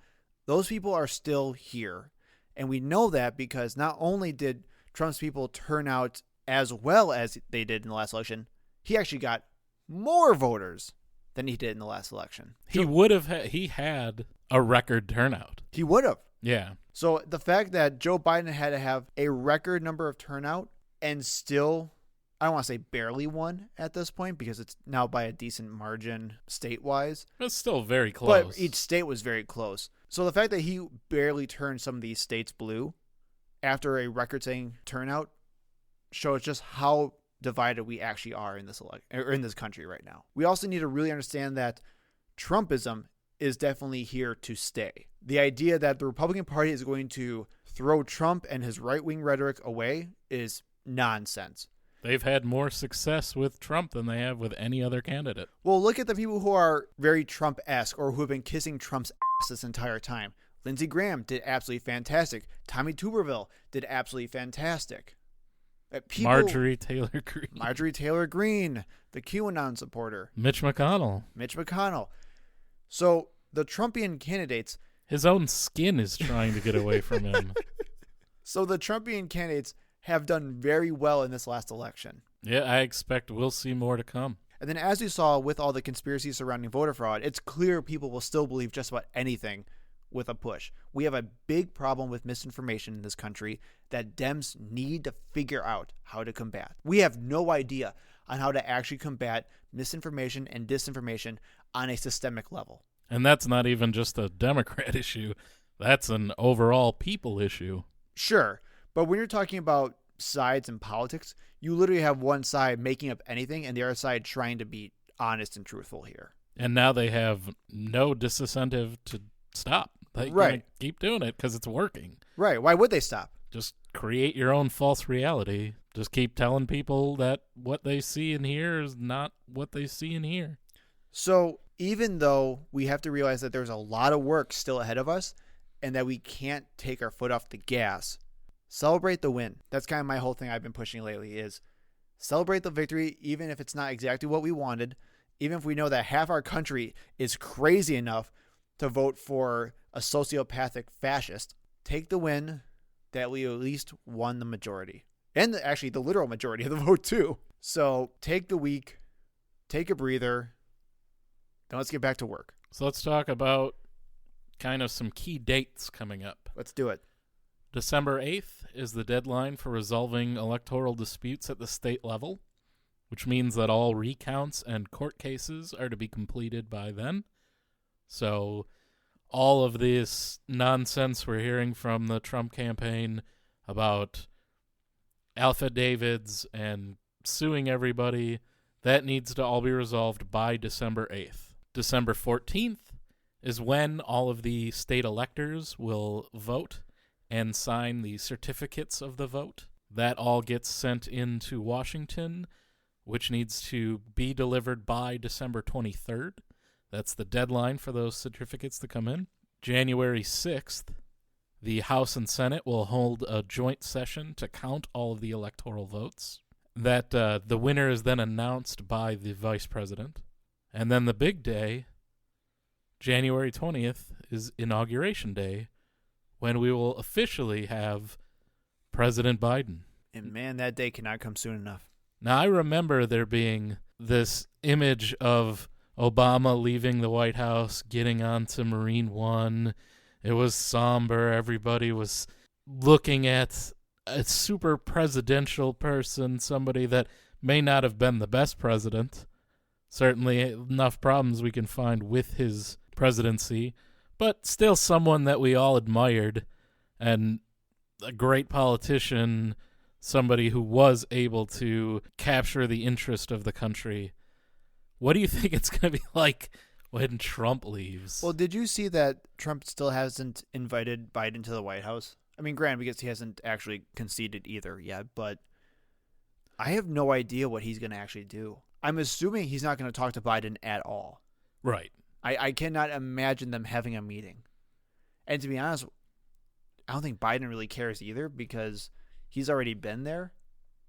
S2: Those people are still here. And we know that because not only did Trump's people turn out as well as they did in the last election, he actually got more voters than he did in the last election.
S3: He had a record turnout.
S2: He would have.
S3: Yeah.
S2: So the fact that Joe Biden had to have a record number of turnout and still, I don't want to say barely won at this point because it's now by a decent margin state-wise.
S3: It's still very close.
S2: But each state was very close. So the fact that he barely turned some of these states blue after a record-setting turnout shows just how divided we actually are in this country right now. We also need to really understand that Trumpism is definitely here to stay. The idea that the Republican Party is going to throw Trump and his right-wing rhetoric away is nonsense.
S3: They've had more success with Trump than they have with any other candidate.
S2: Well, look at the people who are very Trump-esque or who have been kissing Trump's ass this entire time. Lindsey Graham did absolutely fantastic. Tommy Tuberville did absolutely fantastic.
S3: Marjorie Taylor Greene.
S2: The QAnon supporter.
S3: Mitch McConnell.
S2: So the Trumpian candidates...
S3: His own skin is trying to get away from him.
S2: So the Trumpian candidates have done very well in this last election.
S3: Yeah, I expect we'll see more to come.
S2: And then as we saw with all the conspiracies surrounding voter fraud, it's clear people will still believe just about anything with a push. We have a big problem with misinformation in this country that Dems need to figure out how to combat. We have no idea on how to actually combat misinformation and disinformation on a systemic level.
S3: And that's not even just a Democrat issue. That's an overall people issue.
S2: Sure, but when you're talking about sides in politics, you literally have one side making up anything and the other side trying to be honest and truthful here.
S3: And now they have no disincentive to stop. They're gonna keep doing it because it's working.
S2: Right. Why would they stop?
S3: Just create your own false reality. Just keep telling people that what they see and hear is not what they see and hear.
S2: So even though we have to realize that there's a lot of work still ahead of us and that we can't take our foot off the gas, celebrate the win. That's kind of my whole thing I've been pushing lately is celebrate the victory even if it's not exactly what we wanted, even if we know that half our country is crazy enough to vote for a sociopathic fascist. Take the win that we at least won the majority. And actually the literal majority of the vote too. So take the week, take a breather, then let's get back to work.
S3: So let's talk about kind of some key dates coming up.
S2: Let's do it.
S3: December 8th is the deadline for resolving electoral disputes at the state level, which means that all recounts and court cases are to be completed by then. So all of this nonsense we're hearing from the Trump campaign about affidavits and suing everybody, that needs to all be resolved by December 8th. December 14th is when all of the state electors will vote and sign the certificates of the vote. That all gets sent into Washington, which needs to be delivered by December 23rd. That's the deadline for those certificates to come in. January 6th, the House and Senate will hold a joint session to count all of the electoral votes. That the winner is then announced by the vice president. And then the big day, January 20th, is Inauguration Day, when we will officially have President Biden.
S2: And man, that day cannot come soon enough.
S3: Now, I remember there being this image of Obama leaving the White House, getting onto Marine One. It was somber. Everybody was looking at a super presidential person, somebody that may not have been the best president. Certainly enough problems we can find with his presidency, but still someone that we all admired and a great politician, somebody who was able to capture the interest of the country. What do you think it's going to be like when Trump leaves?
S2: Well, did you see that Trump still hasn't invited Biden to the White House? I mean, granted, because he hasn't actually conceded either yet, but I have no idea what he's going to actually do. I'm assuming he's not going to talk to Biden at all.
S3: Right.
S2: I cannot imagine them having a meeting. And to be honest, I don't think Biden really cares either because he's already been there.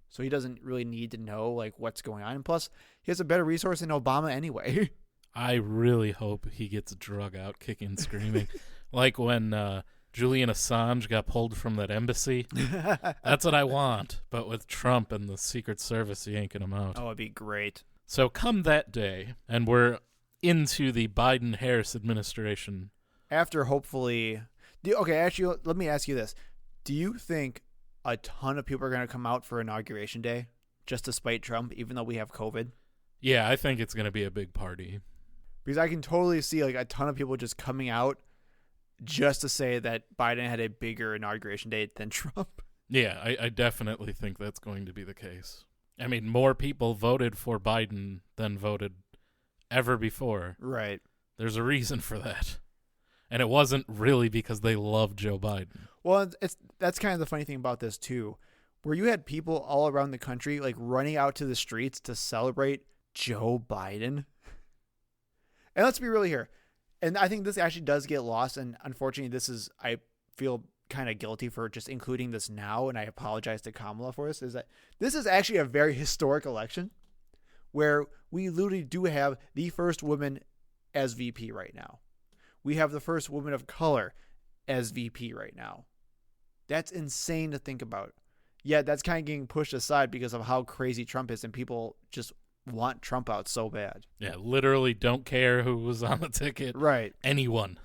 S2: So he doesn't really need to know like what's going on. And plus, he has a better resource than Obama anyway.
S3: I really hope he gets drug out kicking and screaming. Like when Julian Assange got pulled from that embassy. That's what I want. But with Trump and the Secret Service yanking him out.
S2: Oh, it'd be great.
S3: So come that day, and we're into the Biden-Harris administration.
S2: After hopefully... Okay, actually, let me ask you this. Do you think a ton of people are going to come out for Inauguration Day just to spite Trump, even though we have COVID?
S3: Yeah, I think it's going to be a big party.
S2: Because I can totally see like a ton of people just coming out just to say that Biden had a bigger Inauguration Day than Trump.
S3: Yeah, I definitely think that's going to be the case. I mean, more people voted for Biden than voted ever before.
S2: Right.
S3: There's a reason for that. And it wasn't really because they love Joe Biden.
S2: Well, that's kind of the funny thing about this, too, where you had people all around the country like running out to the streets to celebrate Joe Biden. And let's be real here. And I think this actually does get lost. And unfortunately, I feel kind of guilty for just including this now. And I apologize to Kamala for this. Is that this is actually a very historic election where we literally do have the first woman as VP right now. We have the first woman of color as VP right now. That's insane to think about. Yet that's kind of getting pushed aside because of how crazy Trump is and people just want Trump out so bad.
S3: Yeah, literally don't care who was on the ticket.
S2: Right.
S3: Anyone.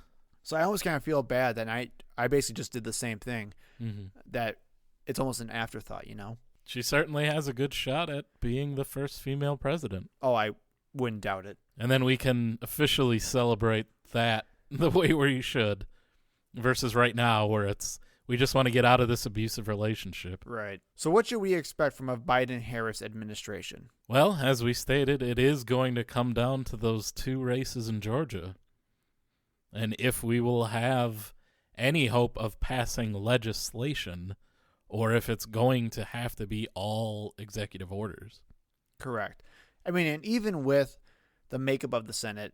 S2: So I always kind of feel bad that I basically just did the same thing.
S3: Mm-hmm.
S2: That it's almost an afterthought, you know?
S3: She certainly has a good shot at being the first female president.
S2: Oh, I wouldn't doubt it.
S3: And then we can officially celebrate that the way we should versus right now where we just want to get out of this abusive relationship.
S2: Right. So what should we expect from a Biden-Harris administration?
S3: Well, as we stated, it is going to come down to those two races in Georgia. And if we will have any hope of passing legislation or if it's going to have to be all executive orders.
S2: Correct. I mean, and even with the makeup of the Senate,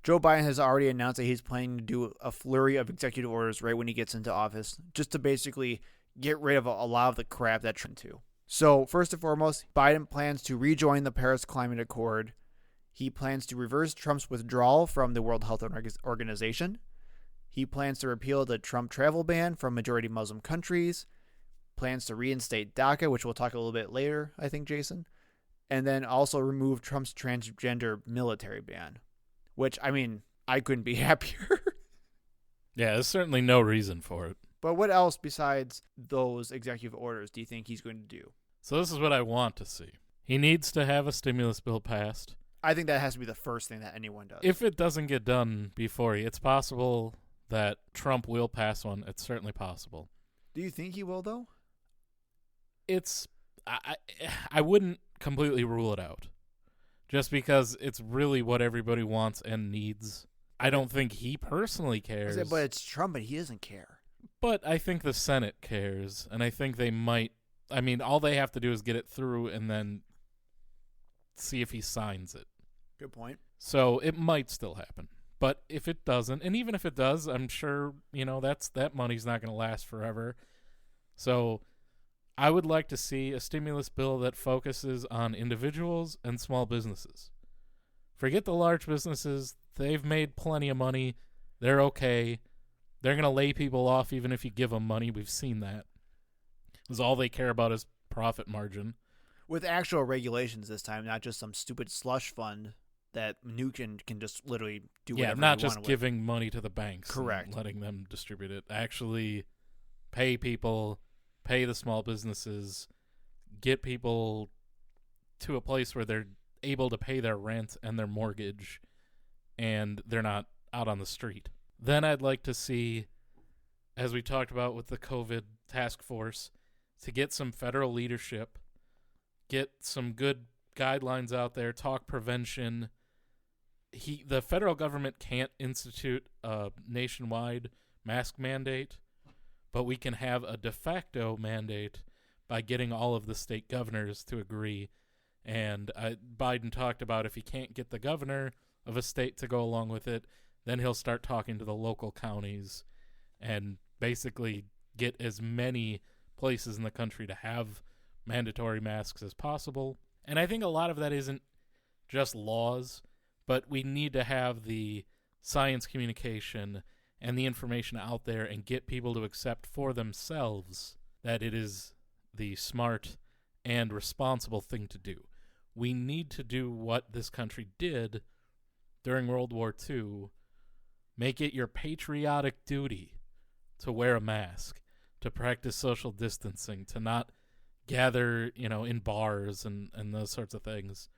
S2: Joe Biden has already announced that he's planning to do a flurry of executive orders right when he gets into office, just to basically get rid of a lot of the crap that Trump to. So, first and foremost, Biden plans to rejoin the Paris Climate Accord. He plans to reverse Trump's withdrawal from the World Health Organization. He plans to repeal the Trump travel ban from majority Muslim countries. Plans to reinstate DACA, which we'll talk a little bit later, I think, Jason. And then also remove Trump's transgender military ban. Which, I mean, I couldn't be happier.
S3: Yeah, there's certainly no reason for it.
S2: But what else besides those executive orders do you think he's going to do?
S3: So this is what I want to see. He needs to have a stimulus bill passed.
S2: I think that has to be the first thing that anyone does.
S3: If it doesn't get done before, it's possible that Trump will pass one. It's certainly possible.
S2: Do you think he will, though?
S3: I wouldn't completely rule it out, just because it's really what everybody wants and needs. I don't think he personally cares.
S2: But it's Trump, and he doesn't care.
S3: But I think the Senate cares, and I think they might. I mean, all they have to do is get it through and then see if he signs it.
S2: Good point.
S3: So it might still happen. But if it doesn't, and even if it does, I'm sure, that money's not going to last forever. So I would like to see a stimulus bill that focuses on individuals and small businesses. Forget the large businesses. They've made plenty of money. They're okay. They're going to lay people off even if you give them money. We've seen that. Because all they care about is profit margin.
S2: With actual regulations this time, not just some stupid slush fund that Nuke can just literally do whatever
S3: not
S2: they
S3: just
S2: want
S3: giving money to the banks.
S2: Correct.
S3: And letting them distribute it. Actually pay people, pay the small businesses, get people to a place where they're able to pay their rent and their mortgage, and they're not out on the street. Then I'd like to see, as we talked about with the COVID task force, to get some federal leadership, get some good guidelines out there, talk prevention. The federal government can't institute a nationwide mask mandate, but we can have a de facto mandate by getting all of the state governors to agree. And Biden talked about if he can't get the governor of a state to go along with it, then he'll start talking to the local counties and basically get as many places in the country to have mandatory masks as possible. And I think a lot of that isn't just laws, but we need to have the science communication and the information out there and get people to accept for themselves that it is the smart and responsible thing to do. We need to do what this country did during World War II. Make it your patriotic duty to wear a mask, to practice social distancing, to not gather, in bars and those sorts of things.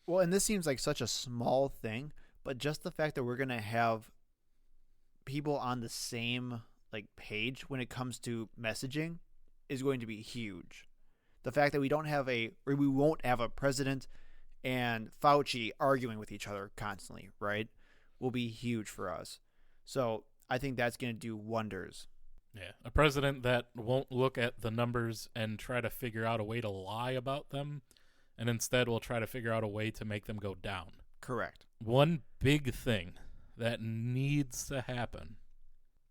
S2: Well, and this seems like such a small thing, but just the fact that we're going to have people on the same page when it comes to messaging is going to be huge. The fact that we won't have a president and Fauci arguing with each other constantly, right, will be huge for us. So I think that's going to do wonders.
S3: Yeah, a president that won't look at the numbers and try to figure out a way to lie about them, and instead will try to figure out a way to make them go down.
S2: Correct.
S3: One big thing that needs to happen,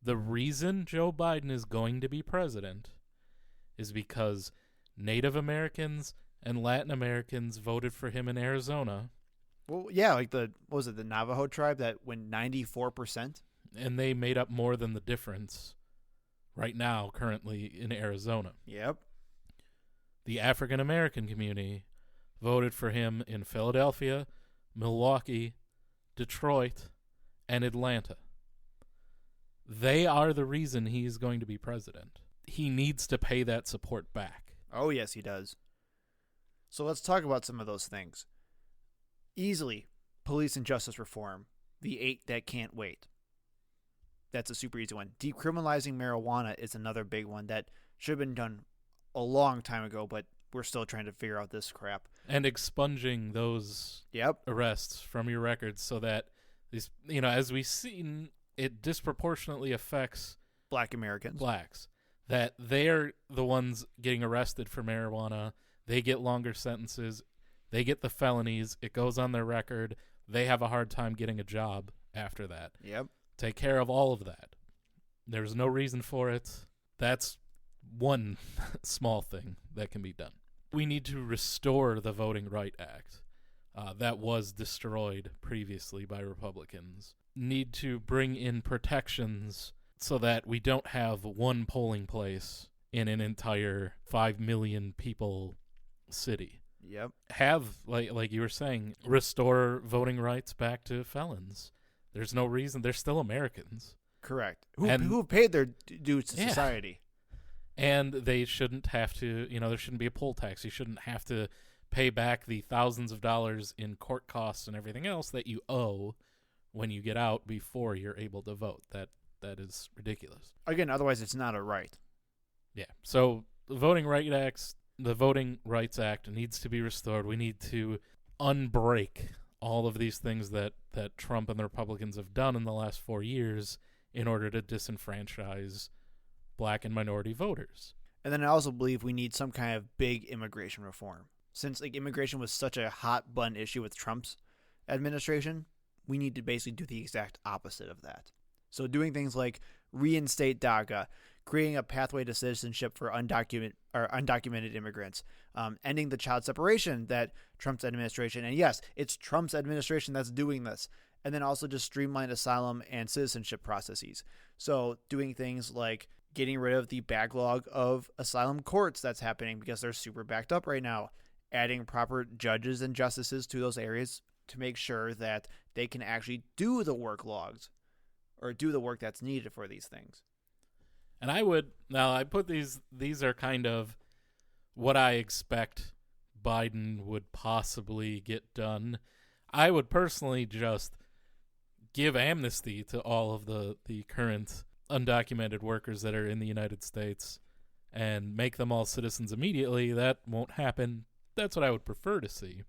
S3: the reason Joe Biden is going to be president is because Native Americans and Latin Americans voted for him in Arizona.
S2: Well, yeah, the Navajo tribe that went 94%?
S3: And they made up more than the difference right now, currently, in Arizona.
S2: Yep.
S3: The African American community voted for him in Philadelphia, Milwaukee, Detroit, and Atlanta. They are the reason he's going to be president. He needs to pay that support back.
S2: Oh, yes, he does. So let's talk about some of those things. Easily, police and justice reform. The 8 that can't wait. That's a super easy one. Decriminalizing marijuana is another big one that should have been done a long time ago, but we're still trying to figure out this crap.
S3: And expunging those arrests from your records so that these, as we've seen, it disproportionately affects
S2: Black Americans.
S3: Blacks. That they're the ones getting arrested for marijuana. They get longer sentences. They get the felonies. It goes on their record. They have a hard time getting a job after that.
S2: Yep.
S3: Take care of all of that. There's no reason for it. That's one small thing that can be done. We need to restore the Voting Rights Act that was destroyed previously by Republicans. Need to bring in protections so that we don't have one polling place in an entire 5 million people city.
S2: Yep.
S3: Have, like you were saying, restore voting rights back to felons. There's no reason. They're still Americans.
S2: Correct. Who paid their dues to society.
S3: And they shouldn't have to, there shouldn't be a poll tax. You shouldn't have to pay back the thousands of dollars in court costs and everything else that you owe when you get out before you're able to vote. that is ridiculous.
S2: Again, otherwise it's not a right.
S3: Yeah. So the Voting Rights Act needs to be restored. We need to unbreak all of these things that Trump and the Republicans have done in the last 4 years in order to disenfranchise black and minority voters.
S2: And then I also believe we need some kind of big immigration reform. Since immigration was such a hot button issue with Trump's administration, we need to basically do the exact opposite of that. So doing things like reinstate DACA, creating a pathway to citizenship for undocumented immigrants, ending the child separation that Trump's administration, and yes, it's Trump's administration that's doing this, and then also just streamline asylum and citizenship processes. So doing things like getting rid of the backlog of asylum courts that's happening because they're super backed up right now, adding proper judges and justices to those areas to make sure that they can actually do the work logs or do the work that's needed for these things.
S3: And I put these are kind of what I expect Biden would possibly get done. I would personally just give amnesty to all of the current undocumented workers that are in the United States and make them all citizens immediately. That won't happen. That's what I would prefer to see.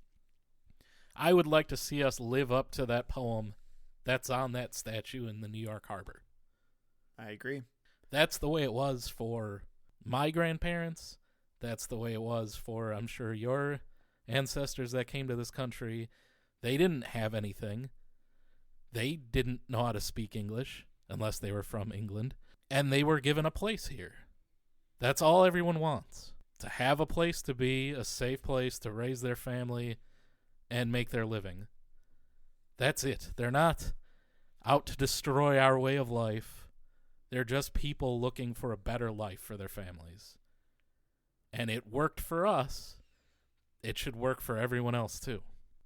S3: I would like to see us live up to that poem that's on that statue in the New York Harbor.
S2: I agree.
S3: That's the way it was for my grandparents. That's the way it was for, I'm sure, your ancestors that came to this country. They didn't have anything. They didn't know how to speak English unless they were from England. And they were given a place here. That's all everyone wants. To have a place to be, a safe place to raise their family and make their living. That's it. They're not out to destroy our way of life. They're just people looking for a better life for their families. And it worked for us. It should work for everyone else too.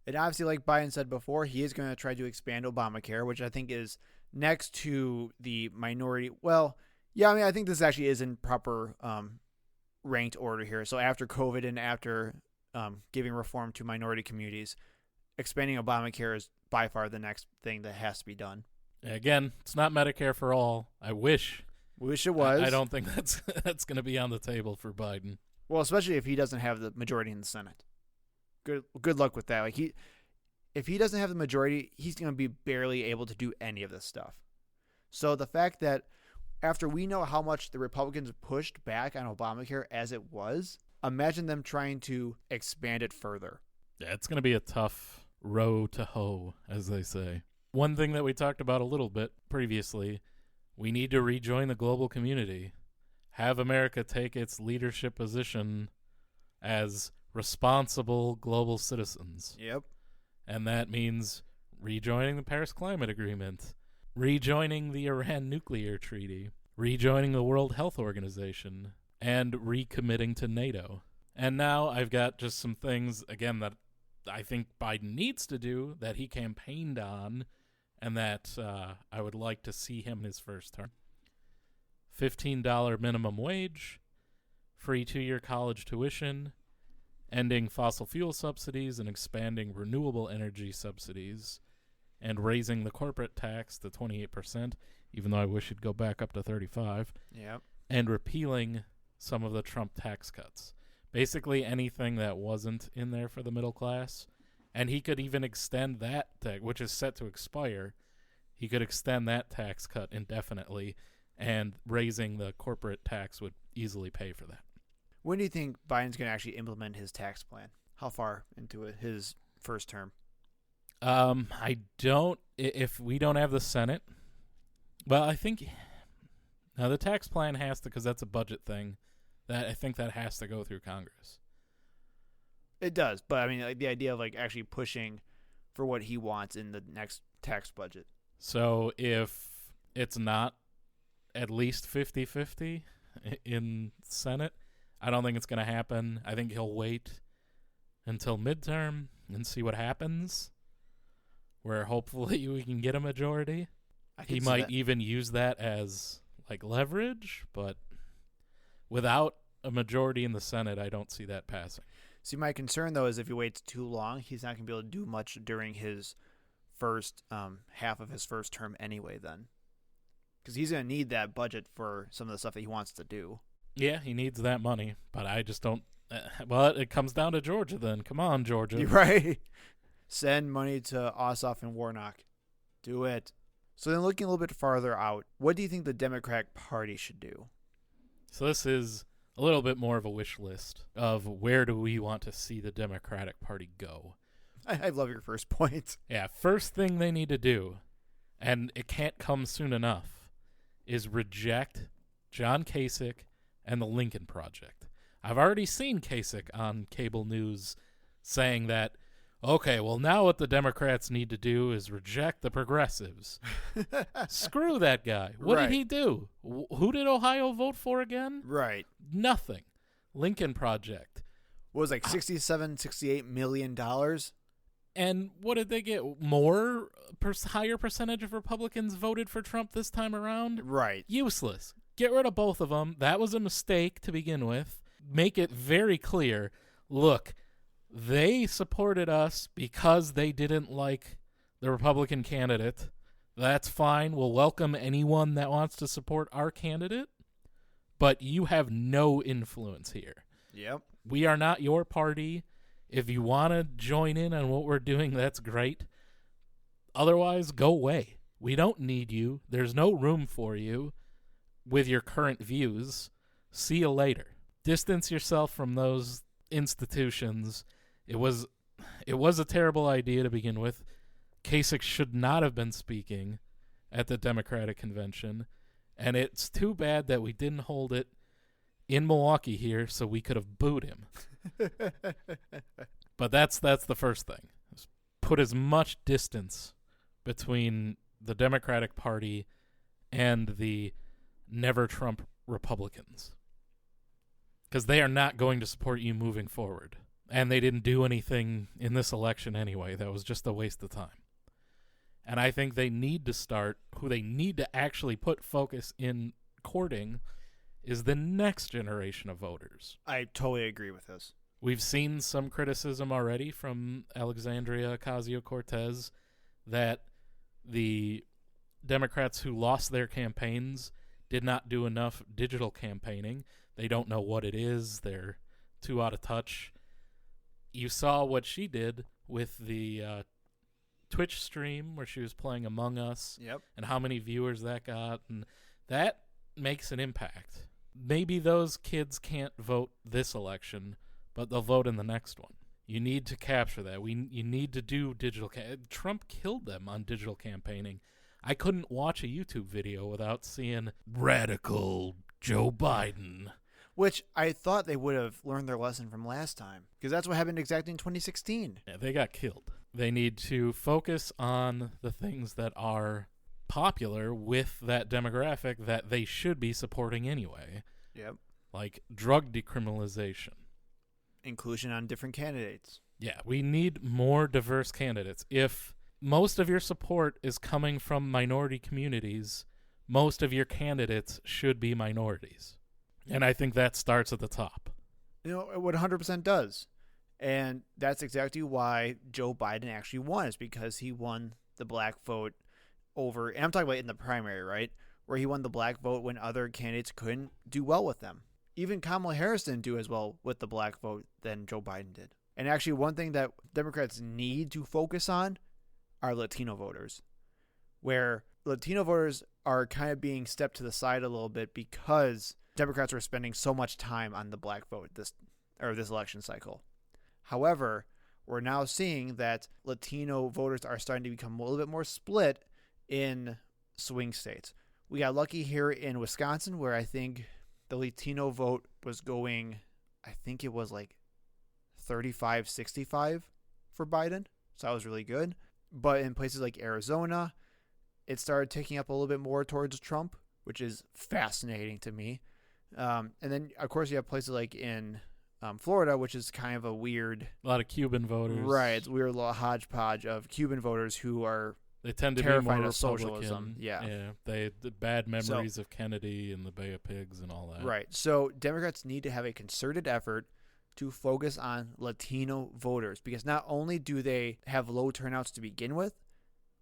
S2: And obviously, like Biden said before, he is going to try to expand Obamacare, which I think is next to the minority. Well, yeah, I mean, I think this actually is in proper ranked order here. So after COVID and after giving reform to minority communities, expanding Obamacare is by far the next thing that has to be done.
S3: Again, it's not Medicare for all. I wish
S2: it was.
S3: I don't think that's going to be on the table for Biden.
S2: Well, especially if he doesn't have the majority in the Senate. Good luck with that. If he doesn't have the majority, he's going to be barely able to do any of this stuff. So the fact that after we know how much the Republicans pushed back on Obamacare as it was, imagine them trying to expand it further.
S3: Yeah, it's going to be a tough row to hoe, as they say. One thing that we talked about a little bit previously, we need to rejoin the global community. Have America take its leadership position as responsible global citizens.
S2: Yep.
S3: And that means rejoining the Paris Climate Agreement, rejoining the Iran nuclear treaty, rejoining the World Health Organization, and recommitting to NATO. And now I've got just some things, again, that I think Biden needs to do, that he campaigned on, and that I would like to see him in his first term. $15 minimum wage, free 2-year college tuition, ending fossil fuel subsidies and expanding renewable energy subsidies, and raising the corporate tax to 28%, even though I wish it'd go back up to 35%.
S2: Yep.
S3: And repealing some of the Trump tax cuts. Basically anything that wasn't in there for the middle class. And he could even extend that tax, which is set to expire. He could extend that tax cut indefinitely, and raising the corporate tax would easily pay for that.
S2: When do you think Biden's going to actually implement his tax plan? How far into his first term?
S3: If we don't have the Senate, well, I think, now the tax plan has to, because that's a budget thing, I think that has to go through Congress.
S2: It does, but I mean, like, the idea of actually pushing for what he wants in the next tax budget.
S3: So if it's not at least 50-50 in Senate, I don't think it's going to happen. I think he'll wait until midterm and see what happens, where hopefully we can get a majority. He might even use that as leverage, but without a majority in the Senate, I don't see that passing.
S2: See, my concern, though, is if he waits too long, he's not going to be able to do much during his first half of his first term anyway then. Because he's going to need that budget for some of the stuff that he wants to do.
S3: Yeah, he needs that money, but I just don't. Well, it comes down to Georgia then. Come on, Georgia.
S2: You're right. Send money to Ossoff and Warnock. Do it. So then looking a little bit farther out, what do you think the Democratic Party should do?
S3: So this is a little bit more of a wish list of where do we want to see the Democratic Party go.
S2: I love your first point.
S3: Yeah, first thing they need to do, and it can't come soon enough, is reject John Kasich and the Lincoln Project. I've already seen Kasich on cable news saying that, okay, well, now what the Democrats need to do is reject the progressives. Screw that guy. What did he do? Who did Ohio vote for again?
S2: Right.
S3: Nothing. Lincoln Project.
S2: What was it, like $68 million?
S3: And what did they get? More higher percentage of Republicans voted for Trump this time around?
S2: Right.
S3: Useless. Get rid of both of them. That was a mistake to begin with. Make it very clear. Look, they supported us because they didn't like the Republican candidate. That's fine. We'll welcome anyone that wants to support our candidate. But you have no influence here.
S2: Yep.
S3: We are not your party. If you want to join in on what we're doing, that's great. Otherwise, go away. We don't need you. There's no room for you with your current views. See you later. Distance yourself from those institutions. It was a terrible idea to begin with. Kasich should not have been speaking at the Democratic convention, and it's too bad that we didn't hold it in Milwaukee here so we could have booed him. But that's the first thing. Put as much distance between the Democratic Party and the never Trump Republicans. Because they are not going to support you moving forward. And they didn't do anything in this election anyway. That was just a waste of time. And I think they need to start, who they need to actually put focus in courting is the next generation of voters.
S2: I totally agree with this.
S3: We've seen some criticism already from Alexandria Ocasio-Cortez that the Democrats who lost their campaigns did not do enough digital campaigning. They don't know what it is. They're too out of touch. You saw what she did with the Twitch stream where she was playing Among Us.
S2: Yep.
S3: And how many viewers that got. And that makes an impact. Maybe those kids can't vote this election, but they'll vote in the next one. You need to capture that. You need to do digital. Trump killed them on digital campaigning. I couldn't watch a YouTube video without seeing radical Joe Biden.
S2: Which I thought they would have learned their lesson from last time, because that's what happened exactly in 2016.
S3: Yeah, they got killed. They need to focus on the things that are popular with that demographic that they should be supporting anyway.
S2: Yep.
S3: Like drug decriminalization.
S2: Inclusion on different candidates.
S3: Yeah, we need more diverse candidates. If most of your support is coming from minority communities, most of your candidates should be minorities. And I think that starts at the top.
S2: You know, it 100% does. And that's exactly why Joe Biden actually won, is because he won the black vote over, and I'm talking about in the primary, right? Where he won the black vote when other candidates couldn't do well with them. Even Kamala Harris didn't do as well with the black vote than Joe Biden did. And actually, one thing that Democrats need to focus on are Latino voters, where Latino voters are kind of being stepped to the side a little bit because Democrats were spending so much time on the black vote this election cycle. However, we're now seeing that Latino voters are starting to become a little bit more split in swing states. We got lucky here in Wisconsin, where I think the Latino vote was going, I think it was like 35-65 for Biden. So that was really good. But in places like Arizona, it started ticking up a little bit more towards Trump, which is fascinating to me. And then, of course, you have places like in Florida, which is kind of a weird...
S3: A lot of Cuban voters.
S2: Right. It's a weird little hodgepodge of Cuban voters who are
S3: They tend to be
S2: terrified
S3: more
S2: of socialism.
S3: Republican.
S2: Yeah.
S3: They the bad memories of Kennedy and the Bay of Pigs and all that.
S2: Right. So Democrats need to have a concerted effort to focus on Latino voters, because not only do they have low turnouts to begin with,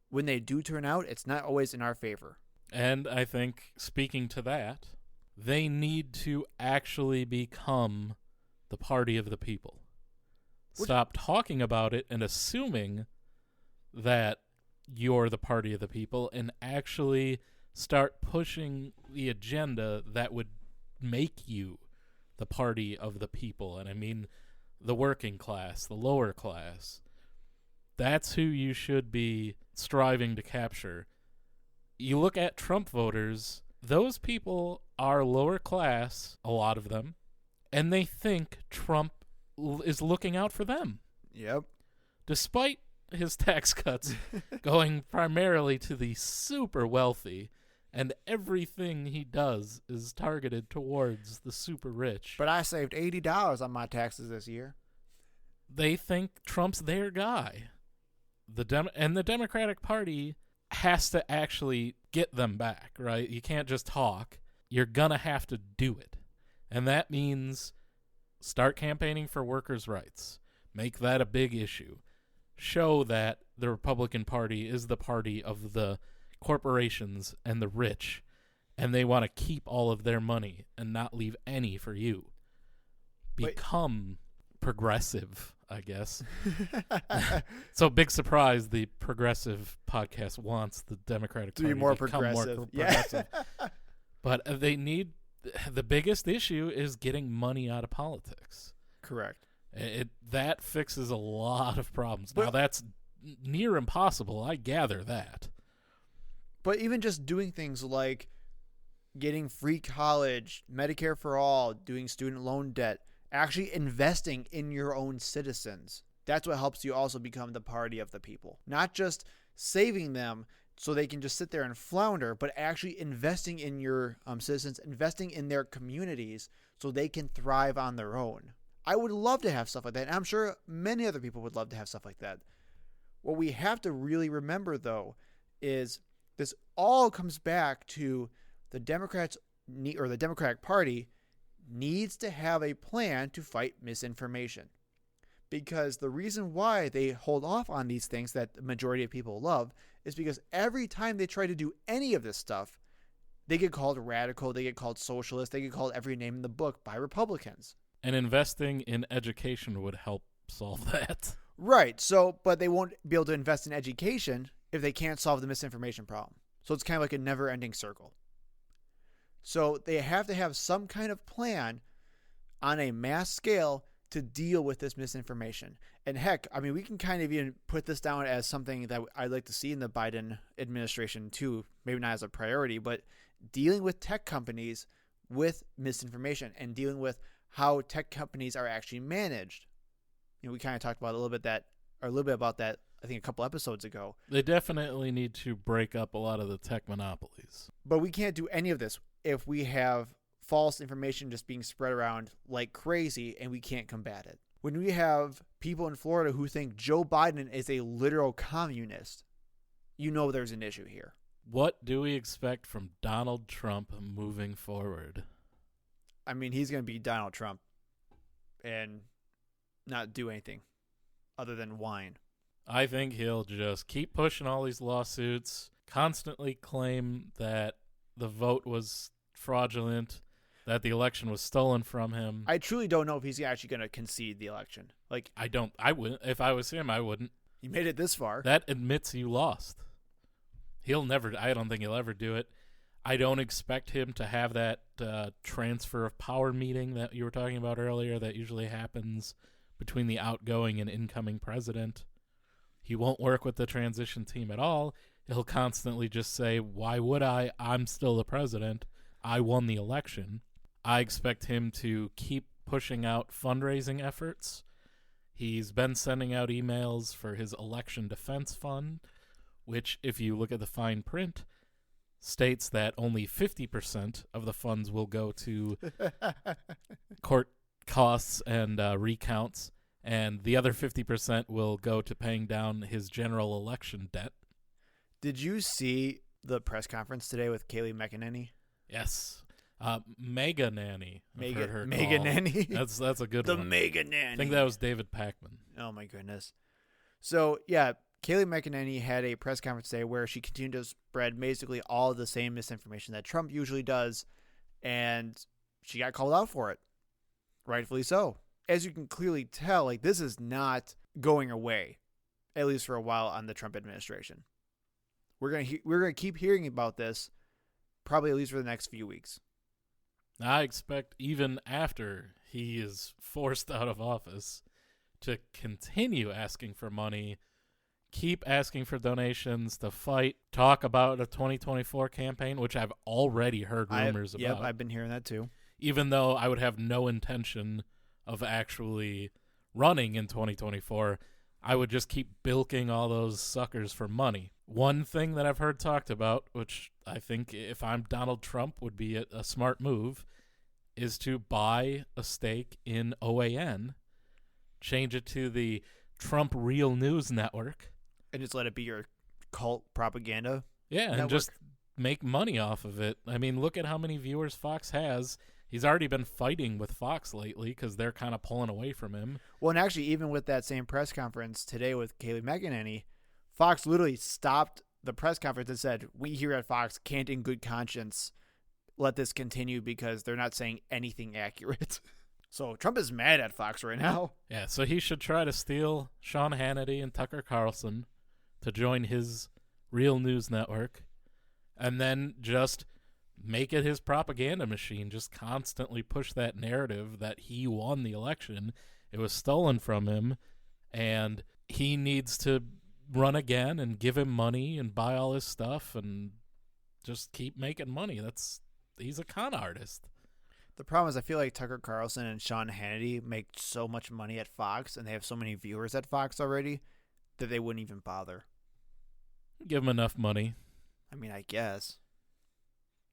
S2: when they do turn out, it's not always in our favor.
S3: And I think, speaking to that, they need to actually become the party of the people. Stop talking about it and assuming that you're the party of the people, and actually start pushing the agenda that would make you the party of the people. And I mean the working class, the lower class. That's who you should be striving to capture. You look at Trump voters, those people are lower class, a lot of them, and they think Trump is looking out for them.
S2: Yep.
S3: Despite his tax cuts going primarily to the super wealthy, and everything he does is targeted towards the super rich.
S2: But I saved $80 on my taxes this year.
S3: They think Trump's their guy. The Democratic Party has to actually get them back, right? You can't just talk. You're going to have to do it. And that means start campaigning for workers' rights. Make that a big issue. Show that the Republican Party is the party of the corporations and the rich, and they want to keep all of their money and not leave any for you. Become progressive, I guess. So, big surprise, the progressive podcast wants the Democratic Party
S2: to be more
S3: become
S2: progressive.
S3: more progressive. But they need, the biggest issue is getting money out of politics.
S2: Correct.
S3: That fixes a lot of problems. Now, that's near impossible. I gather that.
S2: But even just doing things like getting free college, Medicare for all, doing student loan debt, actually investing in your own citizens. That's what helps you also become the party of the people. Not just saving them so they can just sit there and flounder, but actually investing in your citizens, investing in their communities so they can thrive on their own. I would love to have stuff like that, and I'm sure many other people would love to have stuff like that. What we have to really remember, though, is this all comes back to the Democrats or the Democratic Party needs to have a plan to fight misinformation. Because the reason why they hold off on these things that the majority of people love is because every time they try to do any of this stuff, they get called radical, they get called socialist, they get called every name in the book by Republicans.
S3: And investing in education would help solve that.
S2: Right. So, but they won't be able to invest in education if they can't solve the misinformation problem. So it's kind of like a never-ending circle. So they have to have some kind of plan on a mass scale to deal with this misinformation. And heck, I mean, we can kind of even put this down as something that I'd like to see in the Biden administration too, maybe not as a priority, but dealing with tech companies with misinformation and dealing with how tech companies are actually managed. You know, we kind of talked about a little bit about that, I think a couple episodes ago.
S3: They definitely need to break up a lot of the tech monopolies.
S2: But we can't do any of this if we have false information just being spread around like crazy and we can't combat it. When we have people in Florida who think Joe Biden is a literal communist, you know there's an issue here.
S3: What do we expect from Donald Trump moving forward?
S2: I mean, he's going to be Donald Trump and not do anything other than whine.
S3: I think he'll just keep pushing all these lawsuits, constantly claim that the vote was fraudulent, that the election was stolen from him.
S2: I truly don't know if he's actually going to concede the election. Like,
S3: I wouldn't. If I was him, I wouldn't.
S2: He made it this far.
S3: That admits you lost. I don't think he'll ever do it. I don't expect him to have that transfer of power meeting that you were talking about earlier that usually happens between the outgoing and incoming president. He won't work with the transition team at all. He'll constantly just say, why would I? I'm still the president. I won the election. I expect him to keep pushing out fundraising efforts. He's been sending out emails for his election defense fund, which, if you look at the fine print, states that only 50% of the funds will go to court costs and recounts, and the other 50% will go to paying down his general election debt.
S2: Did you see the press conference today with Kayleigh McEnany?
S3: Yes. Mega Nanny.
S2: Mega
S3: Mega
S2: Nanny.
S3: That's a good
S2: The
S3: one.
S2: Mega Nanny.
S3: I think that was David Pakman.
S2: Oh, my goodness. So, yeah, Kayleigh McEnany had a press conference today where she continued to spread basically all the same misinformation that Trump usually does, and she got called out for it. Rightfully so. As you can clearly tell, like, this is not going away, at least for a while, on the Trump administration. We're gonna keep hearing about this, probably at least for the next few weeks.
S3: I expect even after he is forced out of office to continue asking for money, keep asking for donations, to fight, talk about a 2024 campaign, which I've already heard rumors about.
S2: Yep, I've been hearing that too.
S3: Even though I would have no intention of actually running in 2024, I would just keep bilking all those suckers for money. One thing that I've heard talked about, which I think if I'm Donald Trump would be a smart move, is to buy a stake in OAN, change it to the Trump Real News Network.
S2: And just let it be your cult propaganda.
S3: Yeah,
S2: network.
S3: And just make money off of it. I mean, look at how many viewers Fox has. He's already been fighting with Fox lately because they're kind of pulling away from him.
S2: Well, and actually, even with that same press conference today with Kayleigh McEnany, Fox literally stopped the press conference and said, we here at Fox can't in good conscience let this continue because they're not saying anything accurate. So Trump is mad at Fox right now.
S3: Yeah, so he should try to steal Sean Hannity and Tucker Carlson to join his Real News Network and then just make it his propaganda machine, just constantly push that narrative that he won the election. It was stolen from him, and he needs to run again and give him money and buy all his stuff and just keep making money. He's a con artist.
S2: The problem is I feel like Tucker Carlson and Sean Hannity make so much money at Fox, and they have so many viewers at Fox already, that they wouldn't even bother.
S3: Give him enough money.
S2: I mean, I guess.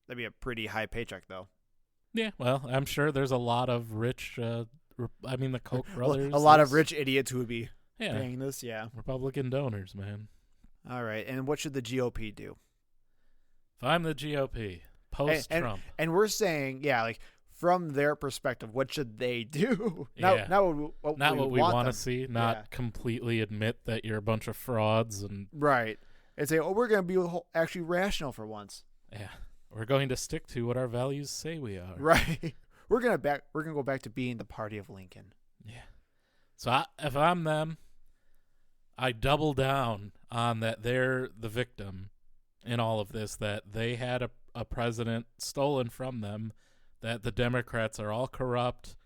S2: That'd be a pretty high paycheck, though.
S3: Yeah, well, I'm sure there's a lot of rich, the Koch brothers.
S2: A lot of rich idiots who would be
S3: yeah,
S2: paying this, yeah.
S3: Republican donors, man.
S2: All right, and what should the GOP do?
S3: If I'm the GOP, post-Trump.
S2: And we're saying, yeah, like, from their perspective, what should they do?
S3: Yeah.
S2: Not what
S3: we want to
S2: them.
S3: see. Not completely admit that you're a bunch of frauds and
S2: right. And say, we're going to be actually rational for once.
S3: Yeah, we're going to stick to what our values say we are.
S2: Right. We're gonna go back to being the party of Lincoln.
S3: Yeah. So if I'm them, I double down on that they're the victim in all of this. That they had a president stolen from them. That the Democrats are all corrupt,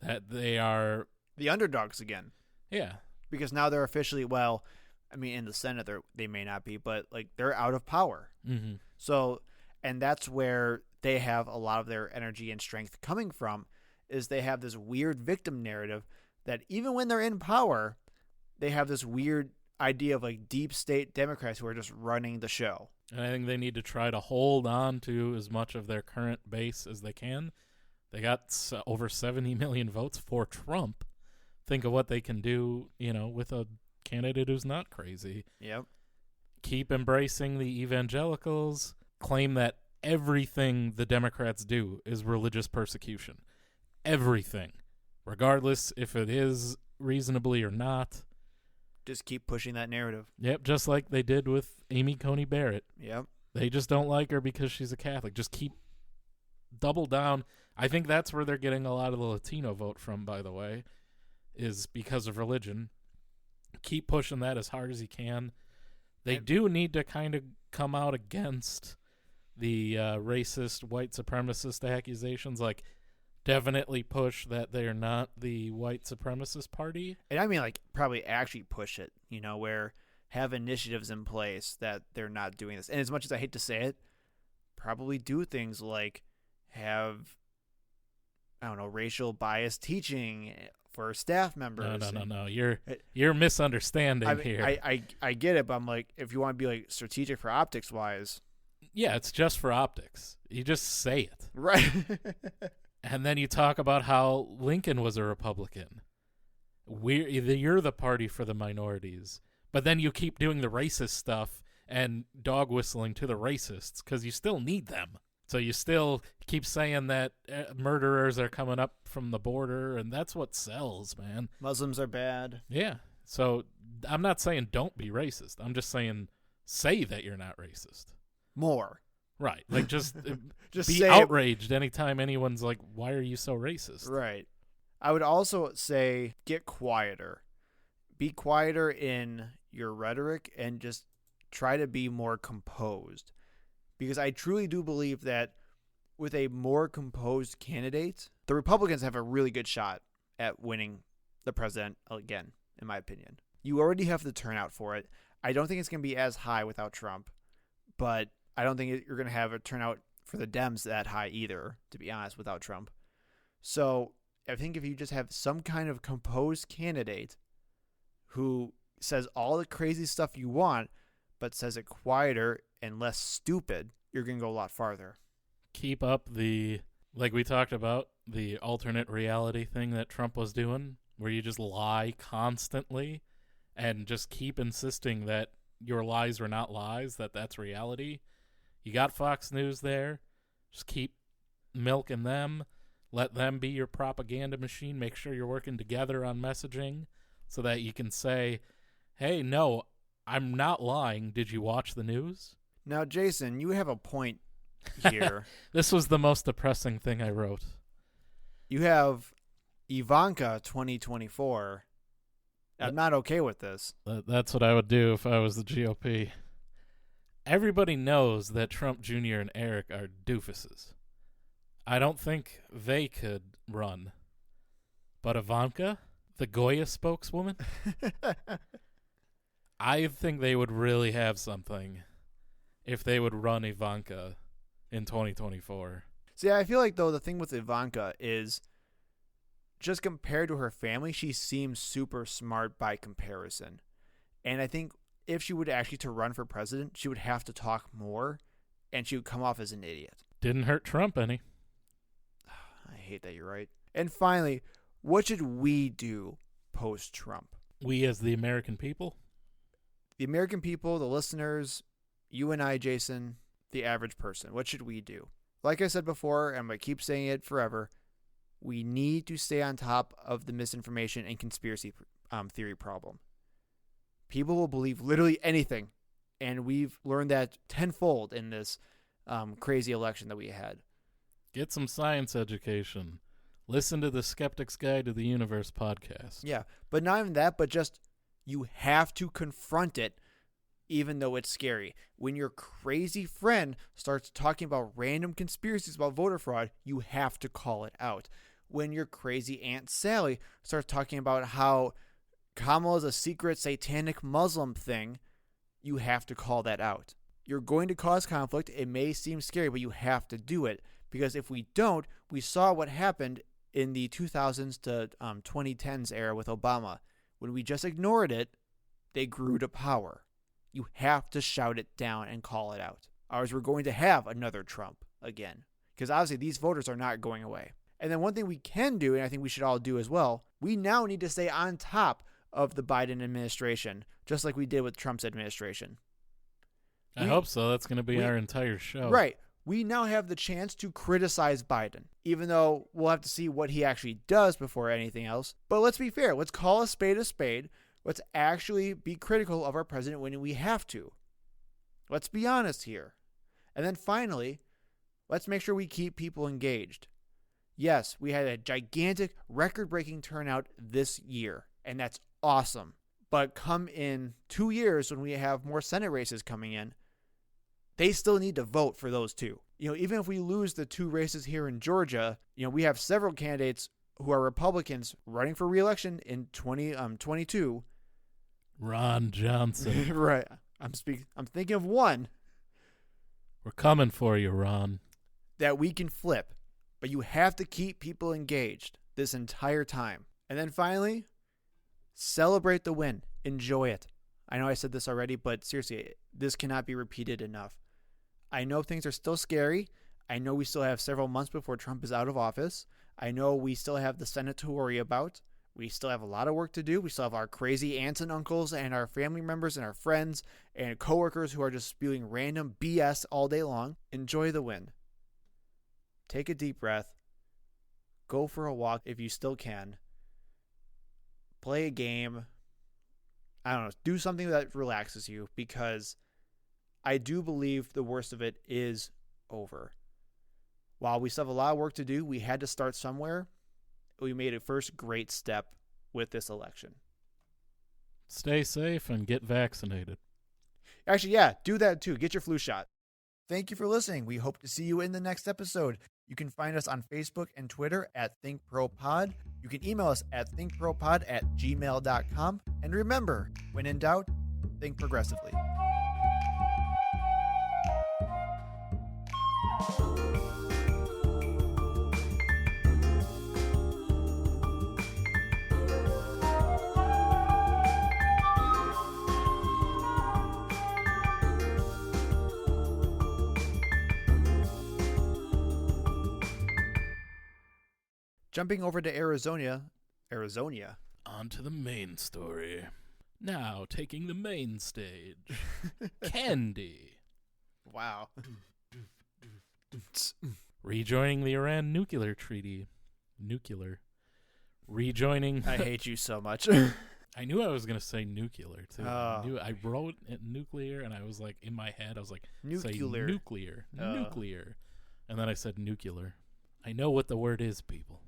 S3: that they are
S2: the underdogs again.
S3: Yeah.
S2: Because now they're officially, well, I mean, in the Senate, they may not be, but like they're out of power.
S3: Mm-hmm.
S2: So, and that's where they have a lot of their energy and strength coming from, is they have this weird victim narrative that even when they're in power, they have this weird idea of like deep state Democrats who are just running the show.
S3: And I think they need to try to hold on to as much of their current base as they can. They got over 70 million votes for Trump. Think of what they can do, with a candidate who's not crazy.
S2: Yep.
S3: Keep embracing the evangelicals. Claim that everything the Democrats do is religious persecution. Everything. Regardless if it is reasonably or not.
S2: Just keep pushing that narrative.
S3: Yep, just like they did with Amy Coney Barrett.
S2: Yep.
S3: They just don't like her because she's a Catholic. Just keep double down. I think that's where they're getting a lot of the Latino vote from, by the way, is because of religion. Keep pushing that as hard as you can. They do need to kind of come out against the racist, white supremacist accusations, like definitely push that they're not the white supremacist party.
S2: And I mean, like, probably actually push it, where have initiatives in place that they're not doing this. And as much as I hate to say it, probably do things like have, I don't know, racial bias teaching for staff members.
S3: No. You're misunderstanding here.
S2: I get it, but I'm like, if you want to be like strategic for optics wise.
S3: Yeah, it's just for optics. You just say it.
S2: Right.
S3: And then you talk about how Lincoln was a Republican. You're the party for the minorities. But then you keep doing the racist stuff and dog whistling to the racists because you still need them. So you still keep saying that murderers are coming up from the border, and that's what sells, man.
S2: Muslims are bad.
S3: Yeah. So I'm not saying don't be racist. I'm just saying say that you're not racist.
S2: More.
S3: Right. Like, just,
S2: Just
S3: be
S2: say it.
S3: outraged anytime anyone's like, why are you so racist?
S2: Right. I would also say get quieter. Be quieter in your rhetoric and just try to be more composed. Because I truly do believe that with a more composed candidate, the Republicans have a really good shot at winning the president again, in my opinion. You already have the turnout for it. I don't think it's going to be as high without Trump, but I don't think you're going to have a turnout for the Dems that high either, to be honest, without Trump. So I think if you just have some kind of composed candidate who says all the crazy stuff you want, but says it quieter and less stupid, you're going to go a lot farther.
S3: Keep up like we talked about, the alternate reality thing that Trump was doing, where you just lie constantly and just keep insisting that your lies are not lies, that's reality. You got Fox News there. Just keep milking them. Let them be your propaganda machine. Make sure you're working together on messaging so that you can say, hey, no, I'm not lying. Did you watch the news?
S2: Now, Jason, you have a point here.
S3: This was the most depressing thing I wrote.
S2: You have Ivanka 2024. I'm not okay with this.
S3: That's what I would do if I was the GOP. Everybody knows that Trump Jr. and Eric are doofuses. I don't think they could run. But Ivanka, the Goya spokeswoman, I think they would really have something if they would run Ivanka in 2024.
S2: See, I feel like, though, the thing with Ivanka is just compared to her family, she seems super smart by comparison. And I think if she would actually to run for president, she would have to talk more, and she would come off as an idiot.
S3: Didn't hurt Trump any.
S2: I hate that you're right. And finally, what should we do post-Trump?
S3: We as the American people?
S2: The American people, the listeners, you and I, Jason, the average person. What should we do? Like I said before, and I'm going to keep saying it forever, we need to stay on top of the misinformation and conspiracy theory problem. People will believe literally anything, and we've learned that tenfold in this crazy election that we had.
S3: Get some science education. Listen to the Skeptic's Guide to the Universe podcast.
S2: Yeah, but not even that, but just you have to confront it, even though it's scary. When your crazy friend starts talking about random conspiracies about voter fraud, you have to call it out. When your crazy Aunt Sally starts talking about how Kamala is a secret satanic Muslim thing, you have to call that out. You're going to cause conflict. It may seem scary, but you have to do it. Because if we don't, we saw what happened in the 2000s to 2010s era with Obama. When we just ignored it, they grew to power. You have to shout it down and call it out. Otherwise, we're going to have another Trump again. Because obviously, these voters are not going away. And then one thing we can do, and I think we should all do as well, we now need to stay on top of the Biden administration, just like we did with Trump's administration.
S3: I hope so. That's going to be our entire show.
S2: Right. We now have the chance to criticize Biden, even though we'll have to see what he actually does before anything else. But let's be fair. Let's call a spade a spade. Let's actually be critical of our president when we have to. Let's be honest here. And then finally, let's make sure we keep people engaged. Yes, we had a gigantic, record-breaking turnout this year, and that's awesome. But come in 2 years when we have more Senate races coming in, they still need to vote for those two. Even if we lose the 2 races here in Georgia, we have several candidates who are Republicans running for re-election in 2022.
S3: Ron Johnson.
S2: Right. I'm thinking of one
S3: We're coming for you, Ron.
S2: that we can flip. But you have to keep people engaged this entire time. And then finally, celebrate the win. Enjoy it. I know I said this already, but seriously, this cannot be repeated enough. I know things are still scary. I know we still have several months before Trump is out of office. I know we still have the Senate to worry about. We still have a lot of work to do. We still have our crazy aunts and uncles and our family members and our friends and coworkers who are just spewing random BS all day long. Enjoy the win. Take a deep breath. Go for a walk if you still can. Play a game. I don't know, do something that relaxes you, because I do believe the worst of it is over. While we still have a lot of work to do, we had to start somewhere. We made a first great step with this election.
S3: Stay safe and get vaccinated.
S2: Actually, yeah, do that too. Get your flu shot. Thank you for listening. We hope to see you in the next episode. You can find us on Facebook and Twitter at ThinkProPod. You can email us at thinkpropod@gmail.com. And remember, when in doubt, think progressively. Jumping over to Arizona.
S3: On to the main story. Now, taking the main stage. Candy.
S2: Wow.
S3: Rejoining the Iran nuclear treaty. Rejoining.
S2: I hate you so much.
S3: I knew I was going to say nuclear, too.
S2: Oh.
S3: I wrote it nuclear, and I was like, in my head, I was like,
S2: Nuclear.
S3: say nuclear. And then I said nuclear. I know what the word is, people.